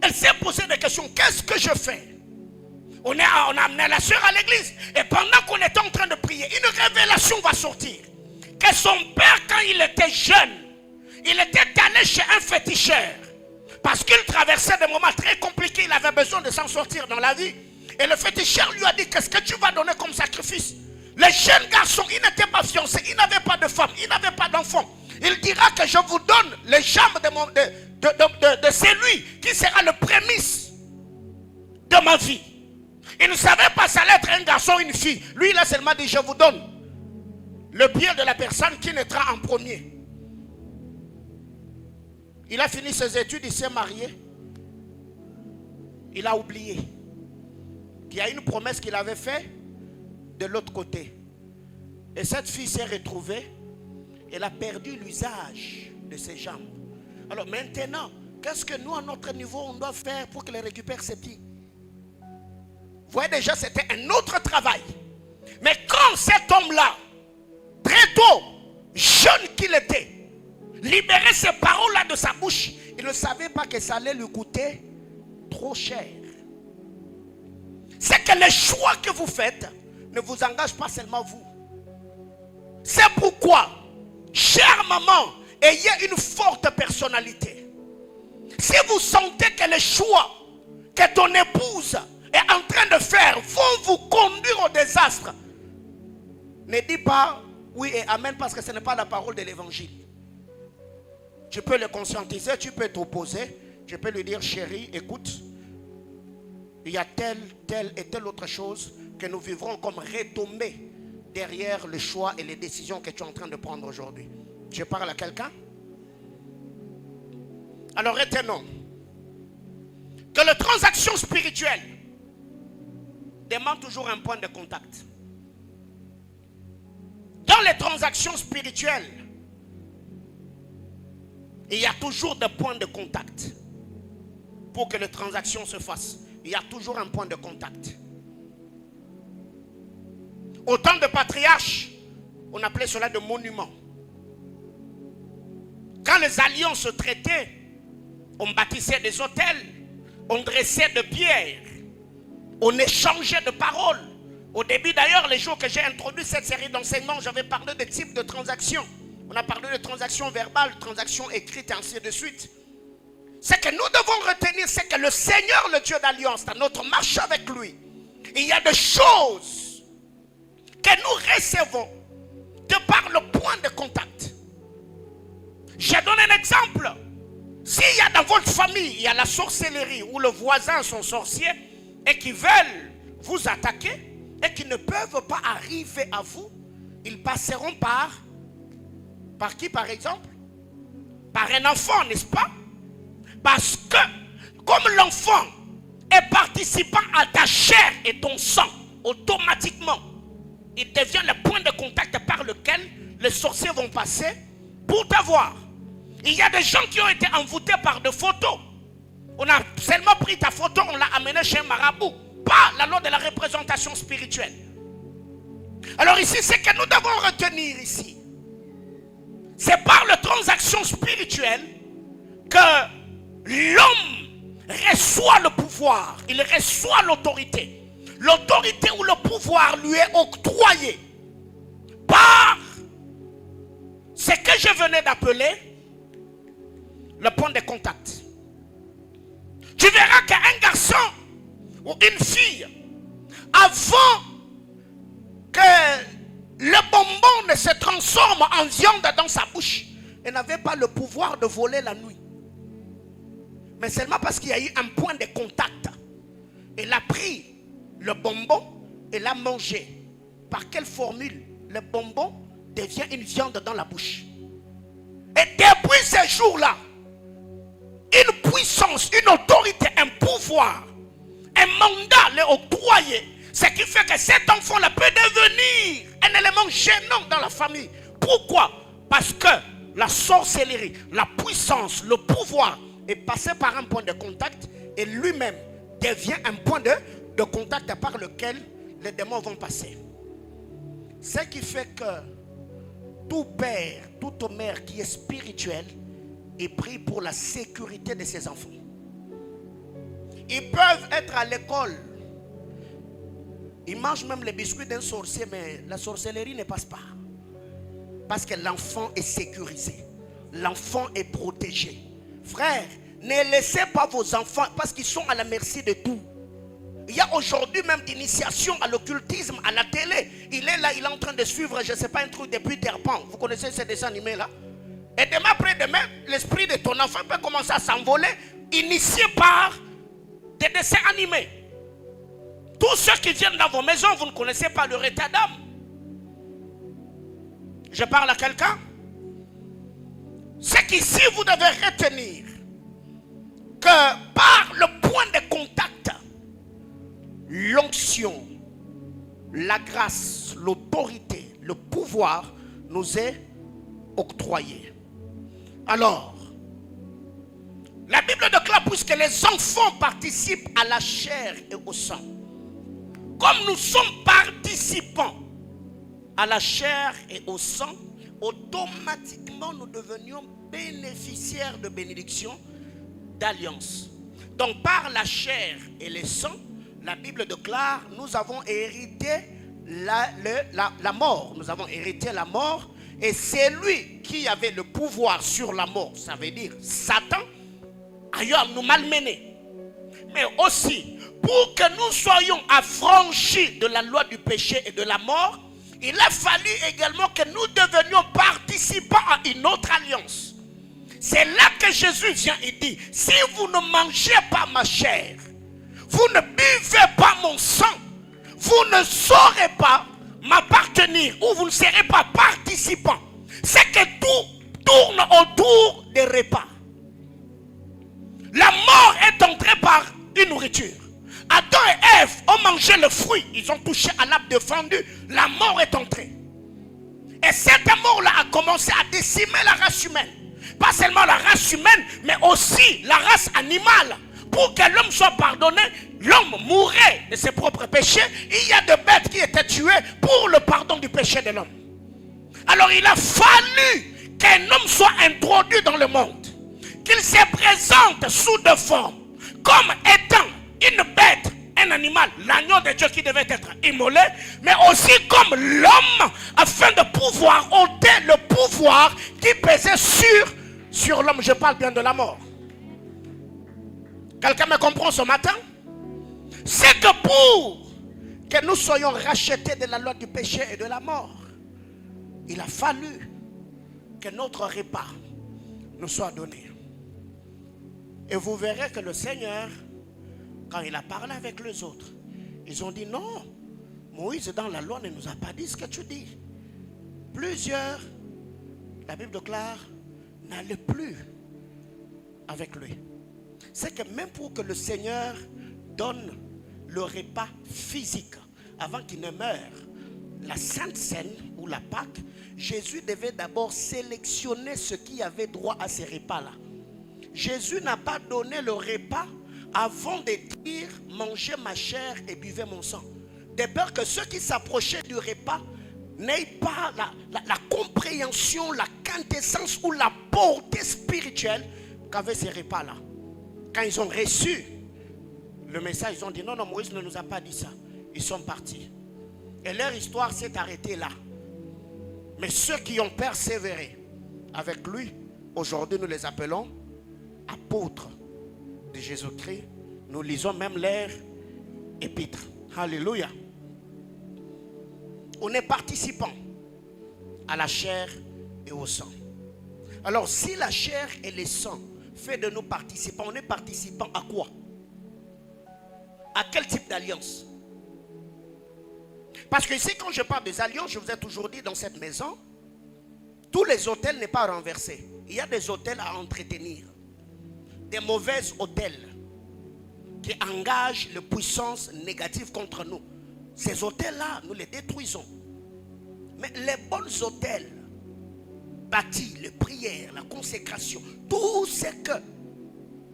Speaker 1: Elle s'est posé des questions. Qu'est-ce que je fais? On a amené la soeur à l'église. Et pendant qu'on était en train de prier, une révélation va sortir. Que son père, quand il était jeune, il était allé chez un féticheur. Parce qu'il traversait des moments très compliqués. Il avait besoin de s'en sortir dans la vie. Et le féticheur lui a dit: qu'est-ce que tu vas donner comme sacrifice? Les jeunes garçons, ils n'étaient pas fiancés, ils n'avaient pas de femme, ils n'avaient pas d'enfants. Il dira que je vous donne les jambes de celui qui sera le prémisse de ma vie. Il ne savait pas ça allait être un garçon ou une fille. Lui, il a seulement dit: je vous donne le bien de la personne qui naîtra en premier. Il a fini ses études, il s'est marié. Il a oublié qu'il y a une promesse qu'il avait faite de l'autre côté. Et cette fille s'est retrouvée. Elle a perdu l'usage de ses jambes. Alors maintenant, qu'est-ce que nous, à notre niveau, on doit faire pour qu'elle récupère ses pieds? Vous voyez déjà, c'était un autre travail. Mais quand cet homme-là, très tôt, jeune qu'il était, libérait ces paroles-là de sa bouche, il ne savait pas que ça allait lui coûter trop cher. C'est que les choix que vous faites ne vous engagent pas seulement vous. C'est pourquoi, chère maman, ayez une forte personnalité. Si vous sentez que les choix que ton épouse est en train de faire vont vous conduire au désastre, ne dis pas oui et amen parce que ce n'est pas la parole de l'évangile. Tu peux le conscientiser, tu peux t'opposer, tu peux lui dire chérie, écoute, il y a telle et telle autre chose que nous vivrons comme retombée derrière le choix et les décisions que tu es en train de prendre aujourd'hui. Je parle à quelqu'un? Alors retenons que la transaction spirituelle demande toujours un point de contact. Dans les transactions spirituelles, il y a toujours des points de contact. Pour que les transactions se fassent, il y a toujours un point de contact. Au temps de patriarches, on appelait cela de monuments. Quand les alliances se traitaient, on bâtissait des hôtels, on dressait de pierres, on échangeait de paroles. Au début d'ailleurs, les jours que j'ai introduit cette série d'enseignements, j'avais parlé de types de transactions. On a parlé de transactions verbales, transactions écrites et ainsi de suite. Ce que nous devons retenir, c'est que le Seigneur, le Dieu d'alliance, dans notre marche avec lui, il y a des choses que nous recevons de par le point de contact. Je donne un exemple. S'il y a dans votre famille, il y a la sorcellerie ou le voisin sont sorciers et qui veulent vous attaquer et qui ne peuvent pas arriver à vous, ils passeront par qui par exemple? Par un enfant, n'est-ce pas? Parce que comme l'enfant est participant à ta chair et ton sang, automatiquement, il devient le point de contact par lequel les sorciers vont passer pour t'avoir. Il y a des gens qui ont été envoûtés par des photos. On a seulement pris ta photo, on l'a amené chez un marabout. Pas la loi de la représentation spirituelle. Alors ici, ce que nous devons retenir ici, c'est par la transaction spirituelle que l'homme reçoit le pouvoir, il reçoit l'autorité. L'autorité ou le pouvoir lui est octroyé par ce que je venais d'appeler le point de contact. Tu verras qu'un garçon ou une fille, avant que le bonbon ne se transforme en viande dans sa bouche, elle n'avait pas le pouvoir de voler la nuit. Mais seulement parce qu'il y a eu un point de contact. Elle a pris le bonbon et l'a mangé. Par quelle formule? Le bonbon devient une viande dans la bouche. Et depuis ce jour-là, une puissance, une autorité, un pouvoir, un mandat l'est octroyé. Ce qui fait que cet enfant-là peut devenir un élément gênant dans la famille. Pourquoi? Parce que la sorcellerie, la puissance, le pouvoir est passé par un point de contact et lui-même devient un point de contact par lequel les démons vont passer. Ce qui fait que tout père, toute mère qui est spirituel est pris pour la sécurité de ses enfants. Ils peuvent être à l'école. Ils mangent même les biscuits d'un sorcier, mais la sorcellerie ne passe pas. Parce que l'enfant est sécurisé. L'enfant est protégé. Frère, ne laissez pas vos enfants parce qu'ils sont à la merci de tout. Il y a aujourd'hui même d'initiation à l'occultisme à la télé. Il est là, il est en train de suivre, je ne sais pas, un truc depuis Peter Pan. Vous connaissez ces dessins animés là? Et demain après-demain, l'esprit de ton enfant peut commencer à s'envoler, initié par des dessins animés. Tous ceux qui viennent dans vos maisons, vous ne connaissez pas leur état d'âme. Je parle à quelqu'un. C'est qu'ici, vous devez retenir que par le point de contact, l'onction, la grâce, l'autorité, le pouvoir nous est octroyé. Alors, la Bible déclare puisque les enfants participent à la chair et au sang. Comme nous sommes participants à la chair et au sang, automatiquement nous devenions bénéficiaires de bénédictions, d'alliance. Donc par la chair et le sang, la Bible déclare, nous avons hérité la mort. Nous avons hérité la mort. Et c'est lui qui avait le pouvoir sur la mort. Ça veut dire Satan, ailleurs nous malmener. Mais aussi, pour que nous soyons affranchis de la loi du péché et de la mort, il a fallu également que nous devenions participants à une autre alliance. C'est là que Jésus vient et dit, si vous ne mangez pas ma chair, vous ne buvez pas mon sang, vous ne saurez pas m'appartenir ou vous ne serez pas participants. C'est que tout tourne autour des repas. La mort est entrée par une nourriture. Adam et Ève ont mangé le fruit, ils ont touché à l'arbre défendu, la mort est entrée. Et cette mort-là a commencé à décimer la race humaine. Pas seulement la race humaine, mais aussi la race animale. Pour que l'homme soit pardonné, l'homme mourrait de ses propres péchés. Il y a des bêtes qui étaient tuées pour le pardon du péché de l'homme. Alors il a fallu qu'un homme soit introduit dans le monde. Qu'il se présente sous deux formes. Comme étant une bête, un animal, l'agneau de Dieu qui devait être immolé. Mais aussi comme l'homme, afin de pouvoir ôter le pouvoir qui pesait sur l'homme. Je parle bien de la mort. Quelqu'un me comprend ce matin? C'est que pour que nous soyons rachetés de la loi du péché et de la mort, il a fallu que notre repas nous soit donné. Et vous verrez que le Seigneur, quand il a parlé avec les autres, ils ont dit non, Moïse dans la loi ne nous a pas dit ce que tu dis. Plusieurs, la Bible déclare, n'allaient plus avec lui. C'est que même pour que le Seigneur donne le repas physique avant qu'il ne meure, la Sainte Seine ou la Pâque, Jésus devait d'abord sélectionner ceux qui avaient droit à ces repas-là. Jésus n'a pas donné le repas avant de dire mangez ma chair et buvez mon sang. De peur que ceux qui s'approchaient du repas n'aient pas la compréhension, la quintessence ou la portée spirituelle qu'avaient ces repas-là. Quand ils ont reçu le message, ils ont dit non, non, Moïse ne nous a pas dit ça. Ils sont partis. Et leur histoire s'est arrêtée là. Mais ceux qui ont persévéré avec lui, aujourd'hui nous les appelons apôtres de Jésus-Christ. Nous lisons même leur épître. Alléluia. On est participant à la chair et au sang. Alors si la chair et le sang fait de nous participants, on est participant à quoi? À quel type d'alliance? Parce que ici, quand je parle des alliances, je vous ai toujours dit dans cette maison, tous les autels n'est pas renversés. Il y a des autels à entretenir. Des mauvais autels qui engagent les puissances négatives contre nous. Ces autels-là, nous les détruisons. Mais les bons autels bâtis, les prières, la consécration, tout ce que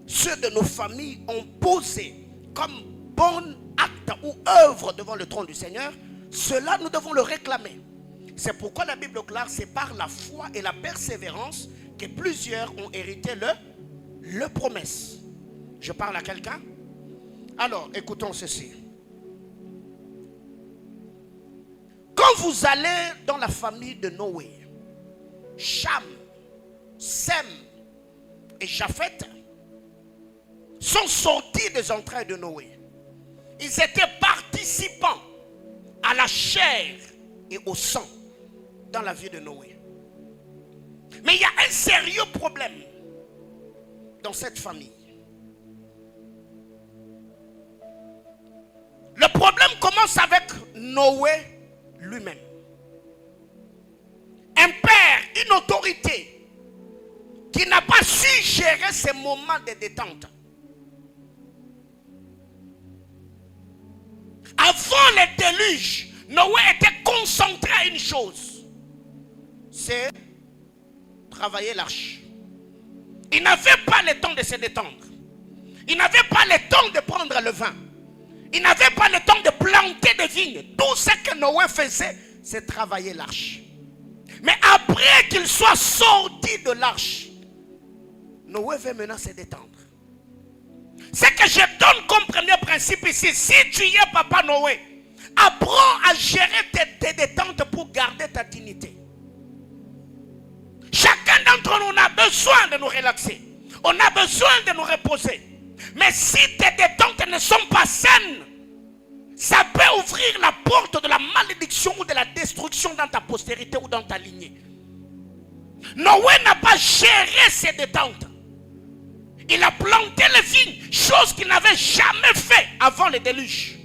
Speaker 1: ceux de nos familles ont posé comme bon acte ou œuvre devant le trône du Seigneur, cela nous devons le réclamer. C'est pourquoi la Bible déclare, c'est par la foi et la persévérance que plusieurs ont hérité le promesse. Je parle à quelqu'un? Alors, écoutons ceci. Quand vous allez dans la famille de Noé, Cham, Sem et Japheth sont sortis des entrailles de Noé. Ils étaient participants à la chair et au sang dans la vie de Noé. Mais il y a un sérieux problème dans cette famille. Le problème commence avec Noé lui-même. Un père, une autorité qui n'a pas su gérer ses moments de détente. Avant le déluge, Noé était concentré à une chose, c'est travailler l'arche. Il n'avait pas le temps de se détendre. Il n'avait pas le temps de prendre le vin. Il n'avait pas le temps de planter des vignes. Tout ce que Noé faisait, c'est travailler l'arche. Mais après qu'il soit sorti de l'arche, Noé veut maintenant se détendre. Ce que je donne comme premier principe ici, si tu y es Papa Noé, apprends à gérer tes détentes pour garder ta dignité. Chacun d'entre nous a besoin de nous relaxer. On a besoin de nous reposer. Mais si tes détentes ne sont pas saines, ça peut ouvrir la porte de la malédiction ou de la destruction dans ta postérité ou dans ta lignée. Noé n'a pas géré ses détentes. Il a planté les vignes, chose qu'il n'avait jamais fait avant le déluge.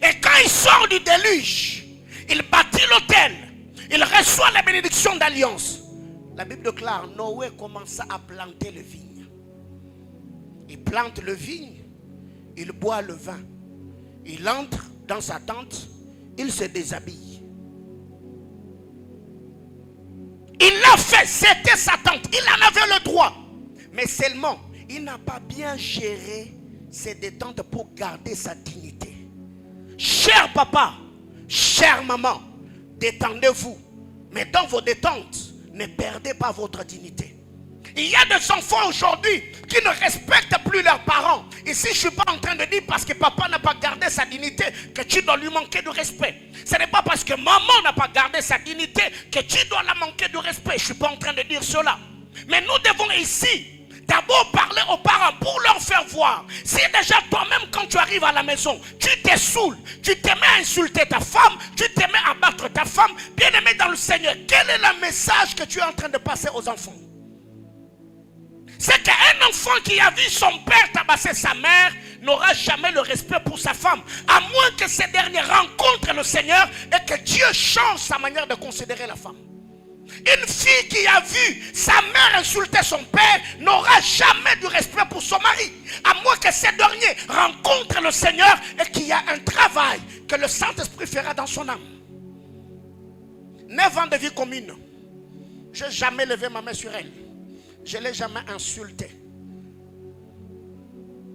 Speaker 1: Et quand il sort du déluge, il bâtit l'autel. Il reçoit la bénédiction d'alliance. La Bible déclare, Noé commença à planter les vignes. Il plante le vigne, il boit le vin. Il entre dans sa tente, il se déshabille. Il l'a fait, c'était sa tente, il en avait le droit. Mais seulement, il n'a pas bien géré ses détentes pour garder sa dignité. Cher papa, chère maman, détendez-vous. Mais dans vos détentes, ne perdez pas votre dignité. Il y a des enfants aujourd'hui qui ne respectent plus leurs parents. Ici, je ne suis pas en train de dire parce que papa n'a pas gardé sa dignité que tu dois lui manquer de respect. Ce n'est pas parce que maman n'a pas gardé sa dignité que tu dois la manquer de respect. Je ne suis pas en train de dire cela. Mais nous devons ici d'abord parler aux parents pour leur faire voir. Si déjà toi-même quand tu arrives à la maison, tu te saoules, tu te mets à insulter ta femme, tu te mets à battre ta femme, bien aimé dans le Seigneur, quel est le message que tu es en train de passer aux enfants? C'est qu'un enfant qui a vu son père tabasser sa mère n'aura jamais le respect pour sa femme, à moins que ces derniers rencontrent le Seigneur et que Dieu change sa manière de considérer la femme. Une fille qui a vu sa mère insulter son père n'aura jamais du respect pour son mari, à moins que ces derniers rencontrent le Seigneur et qu'il y a un travail que le Saint-Esprit fera dans son âme. 9 ans de vie commune, je n'ai jamais levé ma main sur elle. Je ne l'ai jamais insulté.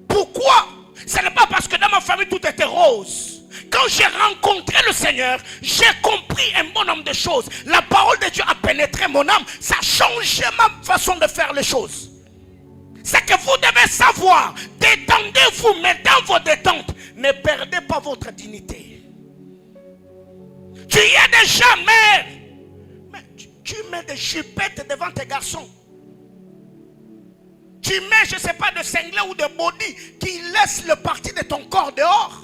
Speaker 1: Pourquoi? Ce n'est pas parce que dans ma famille tout était rose. Quand j'ai rencontré le Seigneur, j'ai compris un bon nombre de choses. La parole de Dieu a pénétré mon âme. Ça a changé ma façon de faire les choses. C'est que vous devez savoir, détendez-vous, mais dans vos détentes, ne perdez pas votre dignité. Tu y es déjà mère, mais tu mets des chupettes devant tes garçons. Tu mets, je ne sais pas, de singlet ou de body qui laisse le parti de ton corps dehors.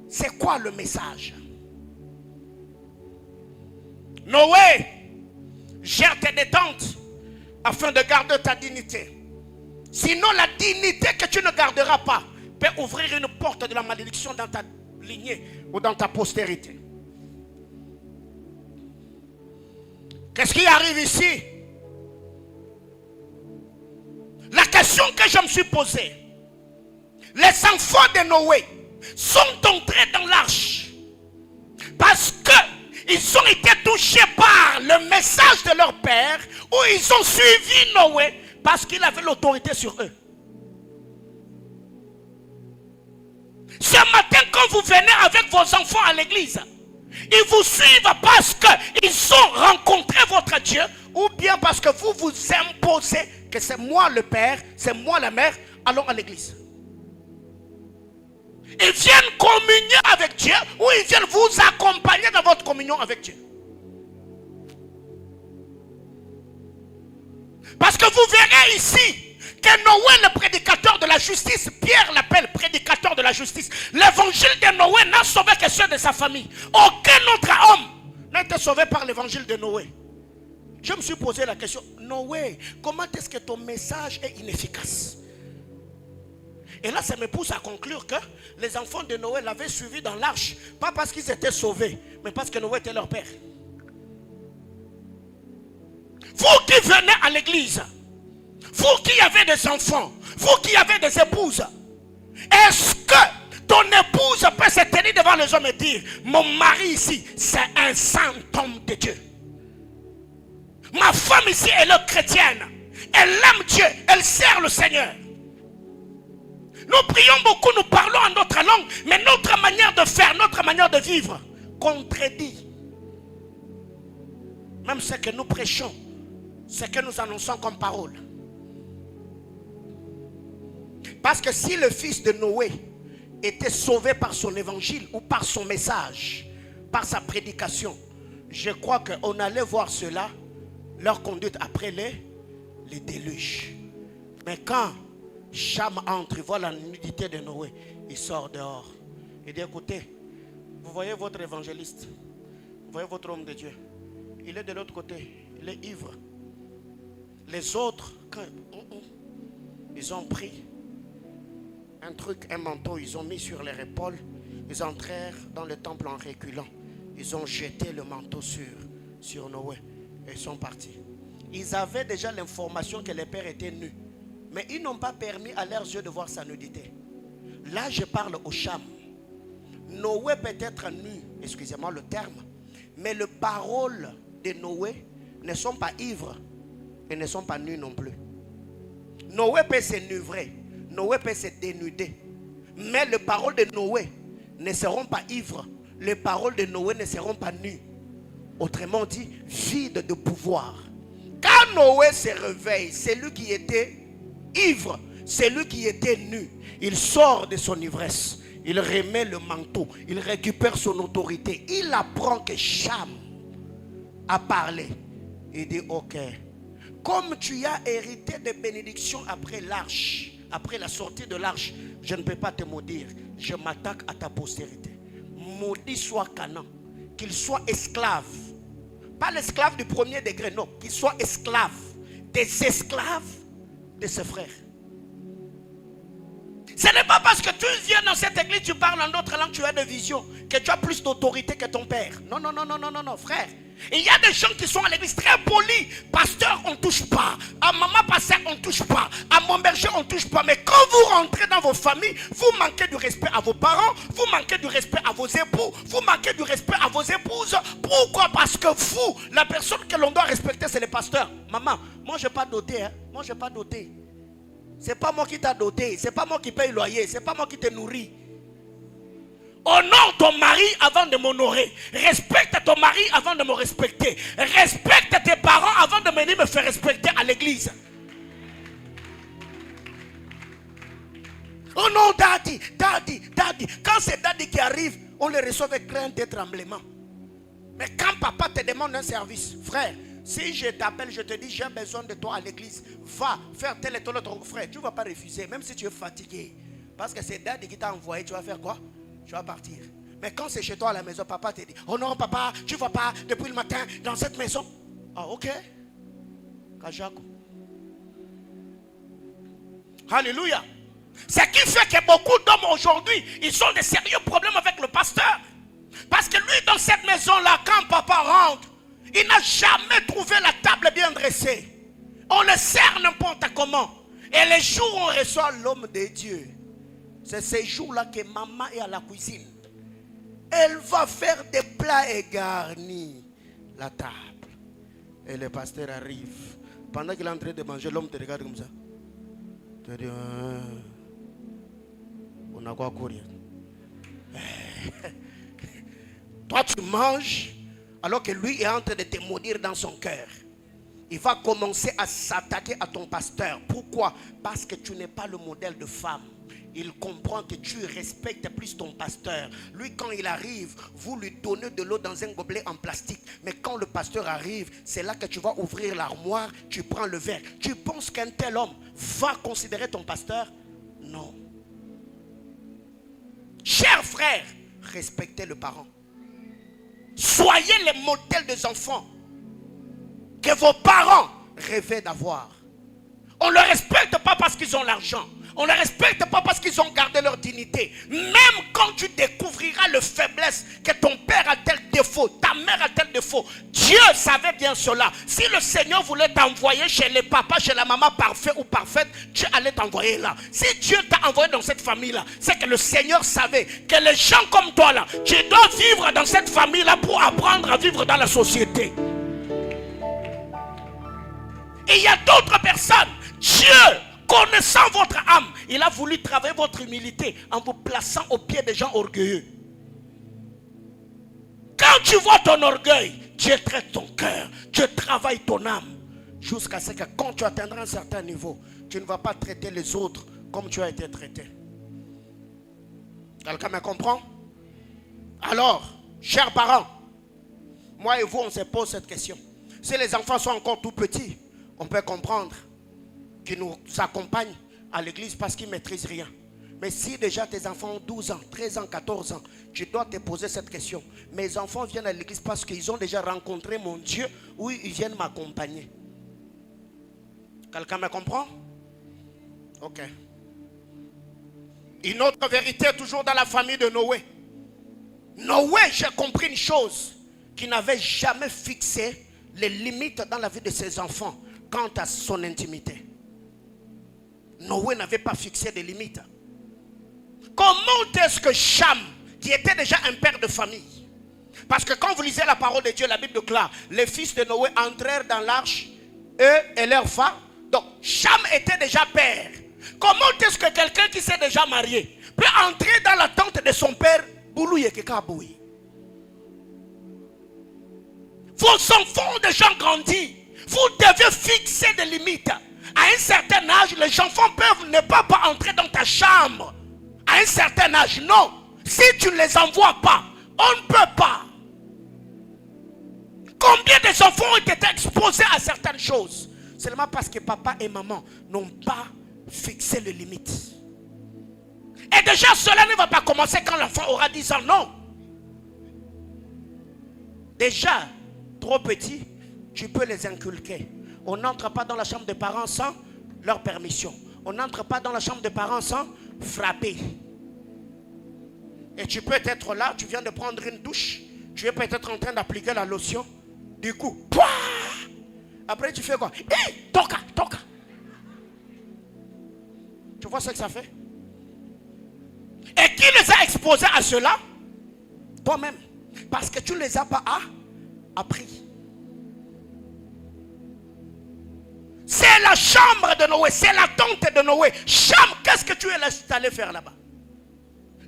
Speaker 1: C'est quoi le message? Noé, gère tes détentes afin de garder ta dignité. Sinon, la dignité que tu ne garderas pas peut ouvrir une porte de la malédiction dans ta lignée ou dans ta postérité. Qu'est-ce qui arrive ici? La question que je me suis posée, les enfants de Noé sont entrés dans l'arche parce qu'ils ont été touchés par le message de leur père, ou ils ont suivi Noé parce qu'il avait l'autorité sur eux. Ce matin, quand vous venez avec vos enfants à l'église, ils vous suivent parce qu'ils ont rencontré votre Dieu, ou bien parce que vous vous imposez que c'est moi le père, c'est moi la mère, allons à l'église. Ils viennent communier avec Dieu, ou ils viennent vous accompagner dans votre communion avec Dieu. Parce que vous verrez ici que Noé, le prédicateur de la justice, Pierre l'appelle prédicateur de la justice. L'évangile de Noé n'a sauvé que ceux de sa famille. Aucun autre homme n'a été sauvé par l'évangile de Noé. Je me suis posé la question, Noé, comment est-ce que ton message est inefficace? Et là, ça me pousse à conclure que les enfants de Noé l'avaient suivi dans l'arche, pas parce qu'ils étaient sauvés, mais parce que Noé était leur père. Vous qui venez à l'église, vous qui avez des enfants, vous qui avez des épouses, est-ce que ton épouse peut se tenir devant les hommes et dire, mon mari ici, c'est un saint homme de Dieu? Ma femme ici, elle est chrétienne. Elle aime Dieu, elle sert le Seigneur. Nous prions beaucoup, nous parlons en notre langue, mais notre manière de faire, notre manière de vivre contredit même ce que nous prêchons, ce que nous annonçons comme parole. Parce que si le fils de Noé était sauvé par son évangile ou par son message, par sa prédication, je crois qu'on allait voir cela, leur conduite après les déluges. Mais quand Cham entre, il voit la nudité de Noé, il sort dehors. Il dit, écoutez, vous voyez votre évangéliste, vous voyez votre homme de Dieu, il est de l'autre côté, il est ivre. Les autres, quand ils ont pris un truc, un manteau, ils ont mis sur leur épaule, ils entrèrent dans le temple en reculant. Ils ont jeté le manteau sur Noé et ils sont partis. Ils avaient déjà l'information que le père était nu, mais ils n'ont pas permis à leurs yeux de voir sa nudité. Là, je parle au Cham. Noé peut être nu, excusez-moi le terme, mais les paroles de Noé ne sont pas ivres et ne sont pas nus non plus. Noé peut s'enivrer, Noé peut se dénuder, mais les paroles de Noé ne seront pas ivres, les paroles de Noé ne seront pas nues. Autrement dit, vide de pouvoir. Quand Noé se réveille, c'est lui qui était ivre, c'est lui qui était nu. Il sort de son ivresse, il remet le manteau, il récupère son autorité. Il apprend que Cham a parlé. Il dit, ok, comme tu as hérité de bénédictions après l'arche, après la sortie de l'arche, je ne peux pas te maudire. Je m'attaque à ta postérité. Maudit soit Canaan, qu'il soit esclave. Pas l'esclave du premier degré, non. Qu'il soit esclave des esclaves de ses frères. Ce n'est pas parce que tu viens dans cette église, tu parles en d'autres langues, tu as des visions, que tu as plus d'autorité que ton père. Non, non, non, non, non, non, non, frère. Il y a des gens qui sont à l'église très polis. Pasteur, on ne touche pas. À maman pasteur, on ne touche pas. À mon berger, on ne touche pas. Mais quand vous rentrez dans vos familles, vous manquez du respect à vos parents, vous manquez du respect à vos époux, vous manquez du respect à vos épouses. Pourquoi? Parce que vous, la personne que l'on doit respecter, c'est le pasteur. Maman, moi je n'ai pas doté. Hein? Moi je n'ai pas doté. C'est pas moi qui t'a doté. C'est pas moi qui paye le loyer. C'est pas moi qui te nourris. Honore ton mari avant de m'honorer. Respecte ton mari avant de me respecter. Respecte tes parents avant de venir me faire respecter à l'église. Oh non, daddy, daddy, daddy. Quand c'est daddy qui arrive, on le reçoit avec crainte et tremblement. Mais quand papa te demande un service, frère, si je t'appelle, je te dis j'ai besoin de toi à l'église, va faire tel et tel autre frère, tu ne vas pas refuser, même si tu es fatigué. Parce que c'est daddy qui t'a envoyé, tu vas faire quoi? Tu vas partir. Mais quand c'est chez toi à la maison, papa te dit, oh non papa, tu ne vas pas depuis le matin dans cette maison. Ah ok. Kajako. Alléluia. Ce qui fait que beaucoup d'hommes aujourd'hui, ils ont des sérieux problèmes avec le pasteur. Parce que lui, dans cette maison-là, quand papa rentre, il n'a jamais trouvé la table bien dressée. On le sert n'importe comment. Et les jours où on reçoit l'homme de Dieu, c'est ces jours-là que maman est à la cuisine. Elle va faire des plats et garnir la table. Et le pasteur arrive. Pendant qu'il est en train de manger, l'homme te regarde comme ça. Tu te dis, on a quoi courir? Toi tu manges alors que lui est en train de te maudire dans son cœur. Il va commencer à s'attaquer à ton pasteur. Pourquoi? Parce que tu n'es pas le modèle de femme. Il comprend que tu respectes plus ton pasteur. Lui, quand il arrive, vous lui donnez de l'eau dans un gobelet en plastique. Mais quand le pasteur arrive, c'est là que tu vas ouvrir l'armoire, tu prends le verre. Tu penses qu'un tel homme va considérer ton pasteur? Non. Chers frères, respectez le parent. Soyez les modèles des enfants que vos parents rêvaient d'avoir. On ne les respecte pas parce qu'ils ont l'argent. On ne les respecte pas parce qu'ils ont gardé leur dignité. Même quand tu découvriras la faiblesse, que ton père a tel défaut, ta mère a tel défaut, Dieu savait bien cela. Si le Seigneur voulait t'envoyer chez les papas, chez la maman parfait ou parfaite, Dieu allait t'envoyer là. Si Dieu t'a envoyé dans cette famille-là, c'est que le Seigneur savait que les gens comme toi là, tu dois vivre dans cette famille-là pour apprendre à vivre dans la société. Et il y a d'autres personnes, Dieu, connaissant votre âme, il a voulu travailler votre humilité en vous plaçant au pied des gens orgueilleux. Quand tu vois ton orgueil, Dieu traite ton cœur, Dieu travaille ton âme, jusqu'à ce que quand tu atteindras un certain niveau, tu ne vas pas traiter les autres comme tu as été traité. Quelqu'un me comprend? Alors, chers parents, moi et vous, on se pose cette question. Si les enfants sont encore tout petits, on peut comprendre qu'ils nous accompagnent à l'église parce qu'ils ne maîtrisent rien. Mais si déjà tes enfants ont 12 ans, 13 ans, 14 ans, tu dois te poser cette question. Mes enfants viennent à l'église parce qu'ils ont déjà rencontré mon Dieu ou ils viennent m'accompagner. Quelqu'un me comprend? Ok. Une autre vérité toujours dans la famille de Noé. Noé, j'ai compris une chose, qu'il n'avait jamais fixé les limites dans la vie de ses enfants quant à son intimité. Noé n'avait pas fixé des limites. Comment est-ce que Cham, qui était déjà un père de famille, parce que quand vous lisez la parole de Dieu, la Bible déclare, les fils de Noé entrèrent dans l'arche, eux et leurs femmes. Donc Cham était déjà père. Comment est-ce que quelqu'un qui s'est déjà marié peut entrer dans la tente de son père? Vos enfants ont déjà grandi. Vous devez fixer des limites. À un certain âge, les enfants peuvent ne pas entrer dans ta chambre. À un certain âge, non. Si tu ne les envoies pas, on ne peut pas. Combien des enfants ont été exposés à certaines choses? Seulement parce que papa et maman n'ont pas fixé les limites. Et déjà, cela ne va pas commencer quand l'enfant aura 10 ans, non. Déjà, trop petit, tu peux les inculquer. On n'entre pas dans la chambre des parents sans leur permission. On n'entre pas dans la chambre des parents sans frapper. Et tu peux être là, tu viens de prendre une douche, tu es peut-être en train d'appliquer la lotion. Du coup, pouah! Après tu fais quoi? Hé, toca, toca. Tu vois ce que ça fait? Et qui les a exposés à cela? Toi-même. Parce que tu ne les as pas appris. C'est la chambre de Noé, c'est la tente de Noé. Chambre, qu'est-ce que tu es allé faire là-bas?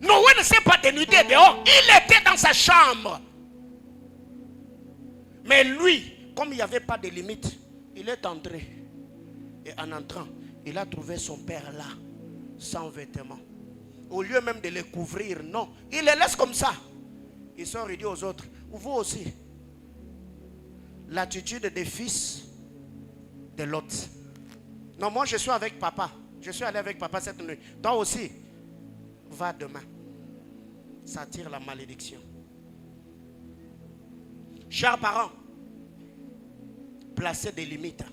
Speaker 1: Noé ne s'est pas dénudé dehors, il était dans sa chambre. Mais lui, comme il n'y avait pas de limite, il est entré. Et en entrant, il a trouvé son père là, sans vêtements. Au lieu même de les couvrir, non. Il les laisse comme ça. Ils sont dit aux autres, vous aussi. L'attitude des fils de Lot. Non, moi je suis avec papa. Je suis allé avec papa cette nuit. Toi aussi, va demain. Ça attire la malédiction. Chers parents, placez des limites.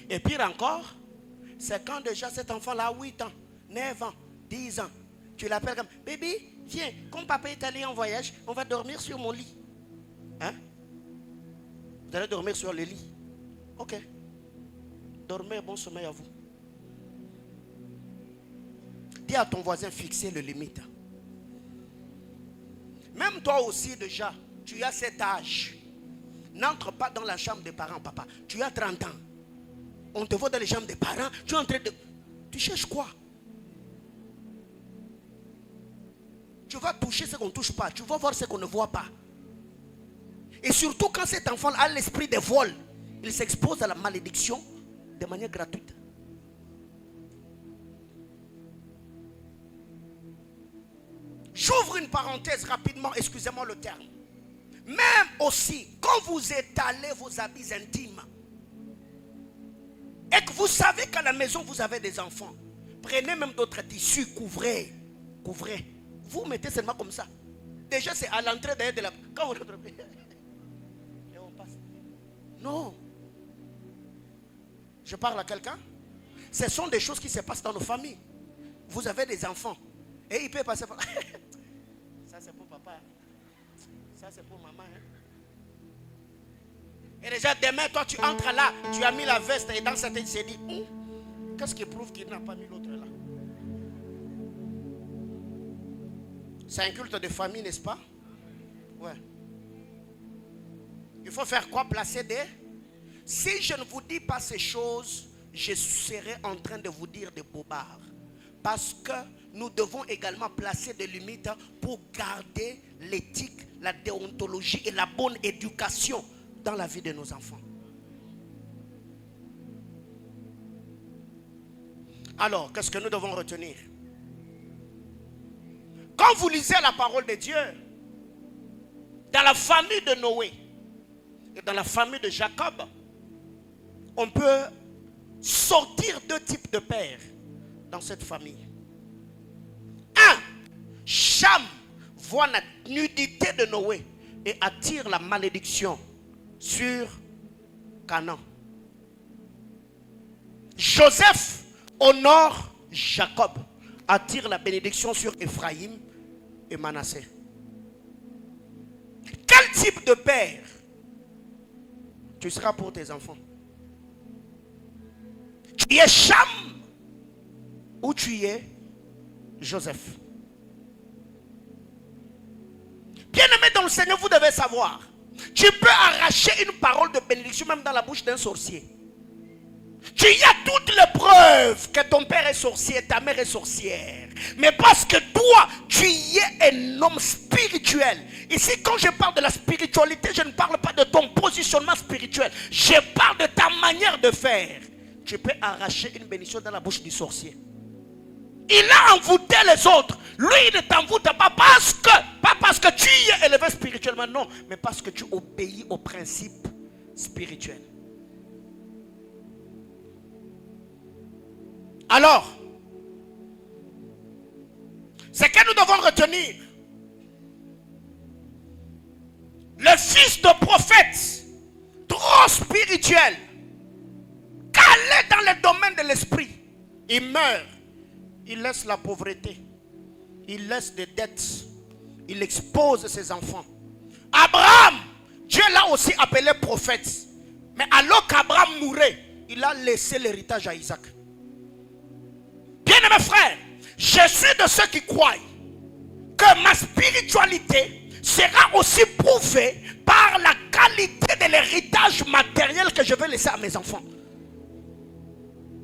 Speaker 1: Et pire encore, c'est quand déjà cet enfant-là a 8 ans, 9 ans, 10 ans. Tu l'appelles comme, bébé, viens, comme papa est allé en voyage, on va dormir sur mon lit. Hein? Vous allez dormir sur le lit. Ok. Dormez, bon sommeil à vous. Dis à ton voisin, fixez les limites. Même toi aussi déjà, tu as cet âge. N'entre pas dans la chambre des parents, papa. Tu as 30 ans. On te voit dans les chambres des parents. Tu es en train de... Tu cherches quoi? Tu vas toucher ce qu'on ne touche pas. Tu vas voir ce qu'on ne voit pas. Et surtout quand cet enfant a l'esprit de vol, il s'expose à la malédiction de manière gratuite. J'ouvre une parenthèse rapidement, excusez-moi le terme. Même aussi, quand vous étalez vos habits intimes et que vous savez qu'à la maison vous avez des enfants, prenez même d'autres tissus, couvrez. Vous mettez seulement comme ça. Déjà c'est à l'entrée d'ailleurs de la... Quand vous rentrez... Et on passe. Non. Je parle à quelqu'un. Ce sont des choses qui se passent dans nos familles. Vous avez des enfants. Et il peut passer par... Ça c'est pour papa. Ça c'est pour maman. Et déjà demain, toi tu entres là, tu as mis la veste et dans sa tête il s'est dit, qu'est-ce qui prouve qu'il n'a pas mis l'autre là? C'est un culte de famille, n'est-ce pas? Ouais. Il faut faire quoi? Placer des... Si je ne vous dis pas ces choses, je serai en train de vous dire des bobards. Parce que nous devons également placer des limites pour garder l'éthique, la déontologie et la bonne éducation dans la vie de nos enfants. Alors, qu'est-ce que nous devons retenir? Quand vous lisez la parole de Dieu, dans la famille de Noé et dans la famille de Jacob, on peut sortir deux types de pères dans cette famille. Un, Cham voit la nudité de Noé et attire la malédiction sur Canaan. Joseph honore Jacob, attire la bénédiction sur Ephraïm et Manassé. Quel type de père tu seras pour tes enfants? Tu es Cham ou tu es Joseph? Bien-aimé dans le Seigneur, vous devez savoir, tu peux arracher une parole de bénédiction même dans la bouche d'un sorcier. Tu y as toutes les preuves que ton père est sorcier, ta mère est sorcière. Mais parce que toi, tu y es un homme spirituel. Ici, quand je parle de la spiritualité, je ne parle pas de ton positionnement spirituel. Je parle de ta manière de faire. Tu peux arracher une bénédiction dans la bouche du sorcier. Il a envoûté les autres. Lui, il ne t'envoûte pas parce que tu y es élevé spirituellement. Non, mais parce que tu obéis aux principes spirituels. Alors, ce que nous devons retenir, le fils de prophète, trop spirituel, calé dans le domaine de l'esprit, il meurt, il laisse la pauvreté, il laisse des dettes, il expose ses enfants. Abraham, Dieu l'a aussi appelé prophète, mais alors qu'Abraham mourait, il a laissé l'héritage à Isaac. Bien-aimés frères, je suis de ceux qui croient que ma spiritualité sera aussi prouvée par la qualité de l'héritage matériel que je vais laisser à mes enfants.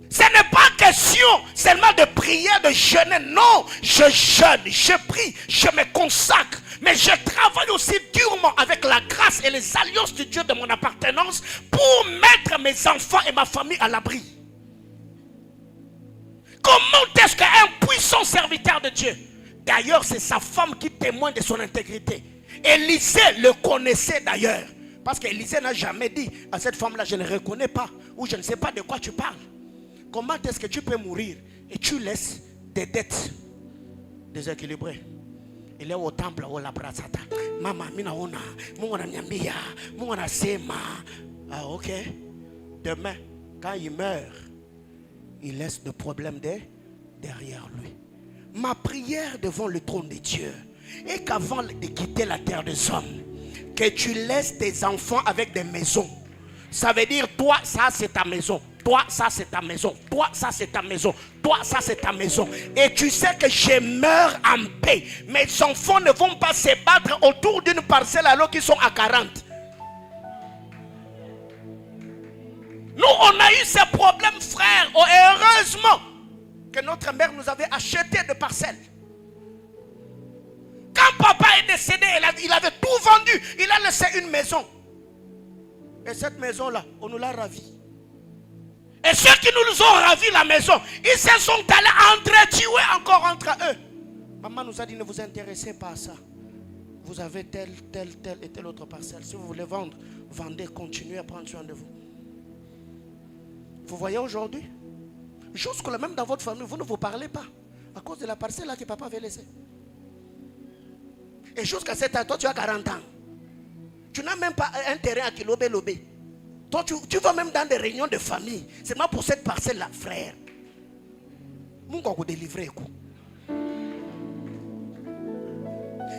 Speaker 1: Ce n'est pas question seulement de prier, de jeûner. Non, je jeûne, je prie, je me consacre. Mais je travaille aussi durement avec la grâce et les alliances de Dieu de mon appartenance pour mettre mes enfants et ma famille à l'abri. Comment est-ce qu'un puissant serviteur de Dieu, d'ailleurs c'est sa femme qui témoigne de son intégrité. Élisée le connaissait d'ailleurs. Parce qu'Élisée n'a jamais dit à cette femme-là, je ne reconnais pas, ou je ne sais pas de quoi tu parles. Comment est-ce que tu peux mourir et tu laisses des dettes déséquilibrées? Il est au temple, au labrasata. Maman, minaona, mungona nyambia, mungona sema. Ah ok. Demain, quand il meurt, il laisse des problèmes derrière lui. Ma prière devant le trône de Dieu est qu'avant de quitter la terre des hommes, que tu laisses tes enfants avec des maisons. Ça veut dire, toi, ça c'est ta maison. Toi, ça c'est ta maison. Toi, ça c'est ta maison. Toi, ça c'est ta maison. Et tu sais que je meurs en paix. Mes enfants ne vont pas se battre autour d'une parcelle alors qu'ils sont à 40. Nous, on a eu ces problèmes, frères. Oh, et heureusement que notre mère nous avait acheté de parcelles. Quand papa est décédé, il avait tout vendu. Il a laissé une maison. Et cette maison-là, on nous l'a ravie. Et ceux qui nous ont ravi la maison, ils se sont allés entretuer encore entre eux. Maman nous a dit, ne vous intéressez pas à ça. Vous avez telle et telle autre parcelle. Si vous voulez vendre, vendez, continuez à prendre soin de vous. Vous voyez aujourd'hui, jusque-là même dans votre famille, vous ne vous parlez pas. À cause de la parcelle là que papa avait laissée. Et jusqu'à cet âge, toi tu as 40 ans. Tu n'as même pas un terrain à kilobé-lobé. Toi tu vas même dans des réunions de famille. Seulement pour cette parcelle là, frère. Mon gars vous délivrer.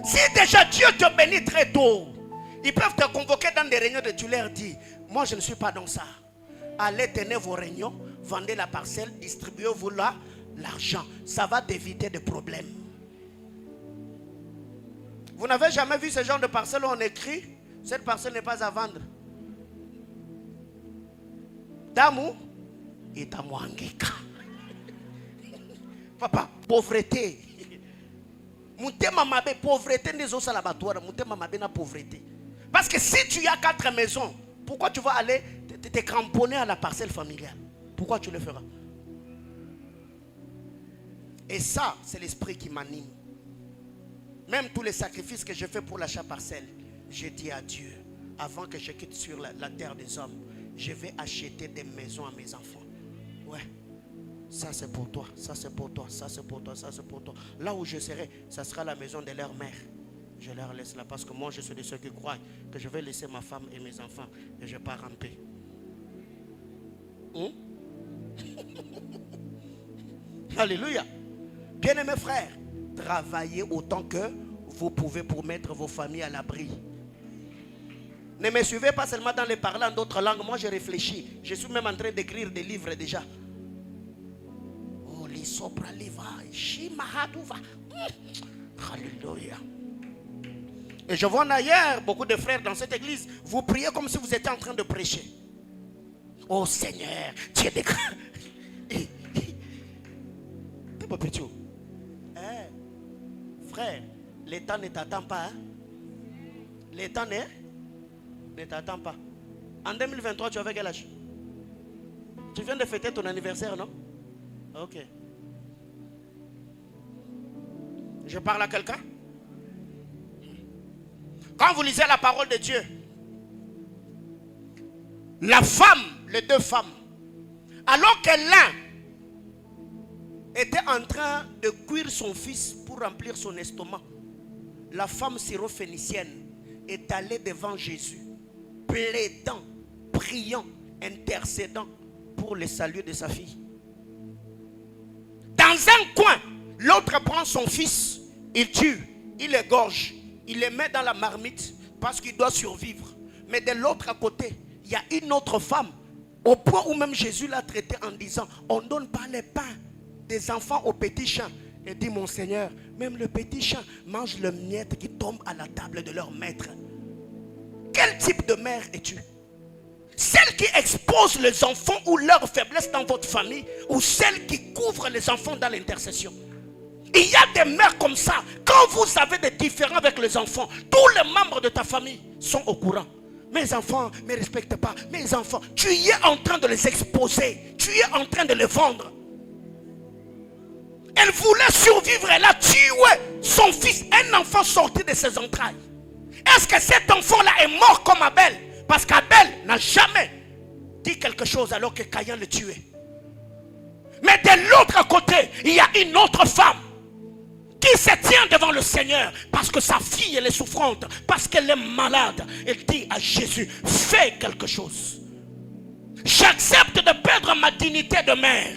Speaker 1: Si déjà Dieu te bénit très tôt, ils peuvent te convoquer dans des réunions de tu leur dis, moi je ne suis pas dans ça. Allez tenir vos réunions, vendez la parcelle, distribuez-vous là l'argent. Ça va t'éviter des problèmes. Vous n'avez jamais vu ce genre de parcelle où on écrit, cette parcelle n'est pas à vendre. Damu, et tamwangeka. Papa, pauvreté. Moutema mabe, pauvreté n'est pas salabatoire. Moutema mabe na pauvreté. Parce que si tu as 4 maisons, pourquoi tu vas aller te cramponner à la parcelle familiale? Pourquoi tu le feras? Et ça, c'est l'esprit qui m'anime. Même tous les sacrifices que je fais pour l'achat parcelle, je dis à Dieu, avant que je quitte sur la terre des hommes, je vais acheter des maisons à mes enfants. Ouais. Ça c'est pour toi, ça c'est pour toi, ça c'est pour toi, ça c'est pour toi. Là où je serai, ça sera la maison de leur mère. Je leur laisse là parce que moi je suis de ceux qui croient que je vais laisser ma femme et mes enfants et je pars en paix. Alléluia. Bien-aimés frères, travaillez autant que vous pouvez pour mettre vos familles à l'abri. Ne me suivez pas seulement dans les parler en d'autres langues. Moi je réfléchis. Je suis même en train d'écrire des livres déjà. Oh, les sobra liva, shimahaduva. Alléluia. Et je vois d'ailleurs beaucoup de frères dans cette église. Vous priez comme si vous étiez en train de prêcher. Oh Seigneur, tu es des... Frère, l'État ne t'attend pas. Hein? L'État ne t'attend pas. En 2023, tu avais quel âge? Tu viens de fêter ton anniversaire, non? Ok. Je parle à quelqu'un? Quand vous lisez la parole de Dieu, la femme, les deux femmes, alors que l'un était en train de cuire son fils pour remplir son estomac, la femme syrophénicienne est allée devant Jésus, plaidant, priant, intercédant pour le salut de sa fille. Dans un coin, l'autre prend son fils, il tue, il égorge, il le met dans la marmite parce qu'il doit survivre. Mais de l'autre côté, il y a une autre femme, au point où même Jésus l'a traité en disant, on ne donne pas les pains des enfants aux petits chiens. Et dit, mon Seigneur, même le petit chien mange le miette qui tombe à la table de leur maître. Quel type de mère es-tu? Celle qui expose les enfants ou leur faiblesse dans votre famille, ou celle qui couvre les enfants dans l'intercession? Il y a des mères comme ça. Quand vous avez des différends avec les enfants, tous les membres de ta famille sont au courant. Mes enfants ne me respectent pas. Mes enfants, tu y es en train de les exposer. Tu y es en train de les vendre. Elle voulait survivre. Elle a tué son fils, un enfant sorti de ses entrailles. Est-ce que cet enfant-là est mort comme Abel? Parce qu'Abel n'a jamais dit quelque chose alors que Caïn le tuait. Mais de l'autre côté, il y a une autre femme qui se tient devant le Seigneur parce que sa fille elle est souffrante, parce qu'elle est malade. Elle dit à Jésus, fais quelque chose. J'accepte de perdre ma dignité de mère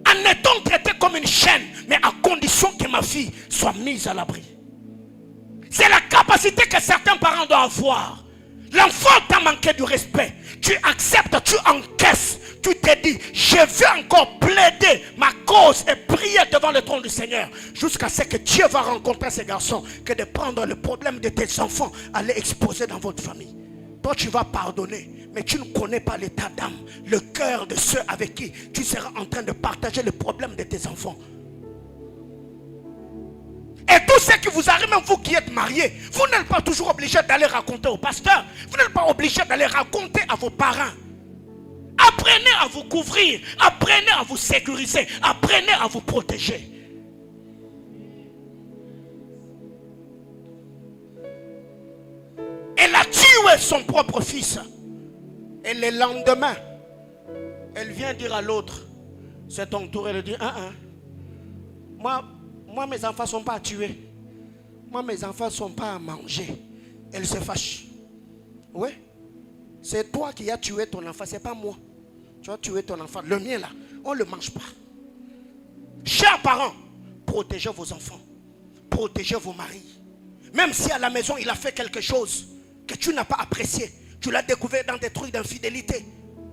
Speaker 1: en étant traité comme une chaîne, mais à condition que ma fille soit mise à l'abri. C'est la capacité que certains parents doivent avoir. L'enfant t'a manqué du respect. Tu acceptes, tu encaisses. Tu te dis, je vais encore plaider ma cause et prier devant le trône du Seigneur jusqu'à ce que Dieu va rencontrer ces garçons, que de prendre le problème de tes enfants à les exposer dans votre famille. Toi tu vas pardonner, mais tu ne connais pas l'état d'âme, le cœur de ceux avec qui tu seras en train de partager le problème de tes enfants. Et tout ce qui vous arrive, même vous qui êtes mariés, vous n'êtes pas toujours obligé d'aller raconter au pasteur. Vous n'êtes pas obligé d'aller raconter à vos parents. Apprenez à vous couvrir. Apprenez à vous sécuriser. Apprenez à vous protéger. Elle a tué son propre fils. Et le lendemain, elle vient dire à l'autre, c'est ton tour, elle dit, moi, mes enfants ne sont pas à tuer. Moi, mes enfants ne sont pas à manger. Elle se fâche. Oui. C'est toi qui as tué ton enfant, ce n'est pas moi. Tu as tué ton enfant. Le mien là, on ne le mange pas. Chers parents, protégez vos enfants. Protégez vos maris. Même si à la maison, il a fait quelque chose que tu n'as pas apprécié. Tu l'as découvert dans des trucs d'infidélité.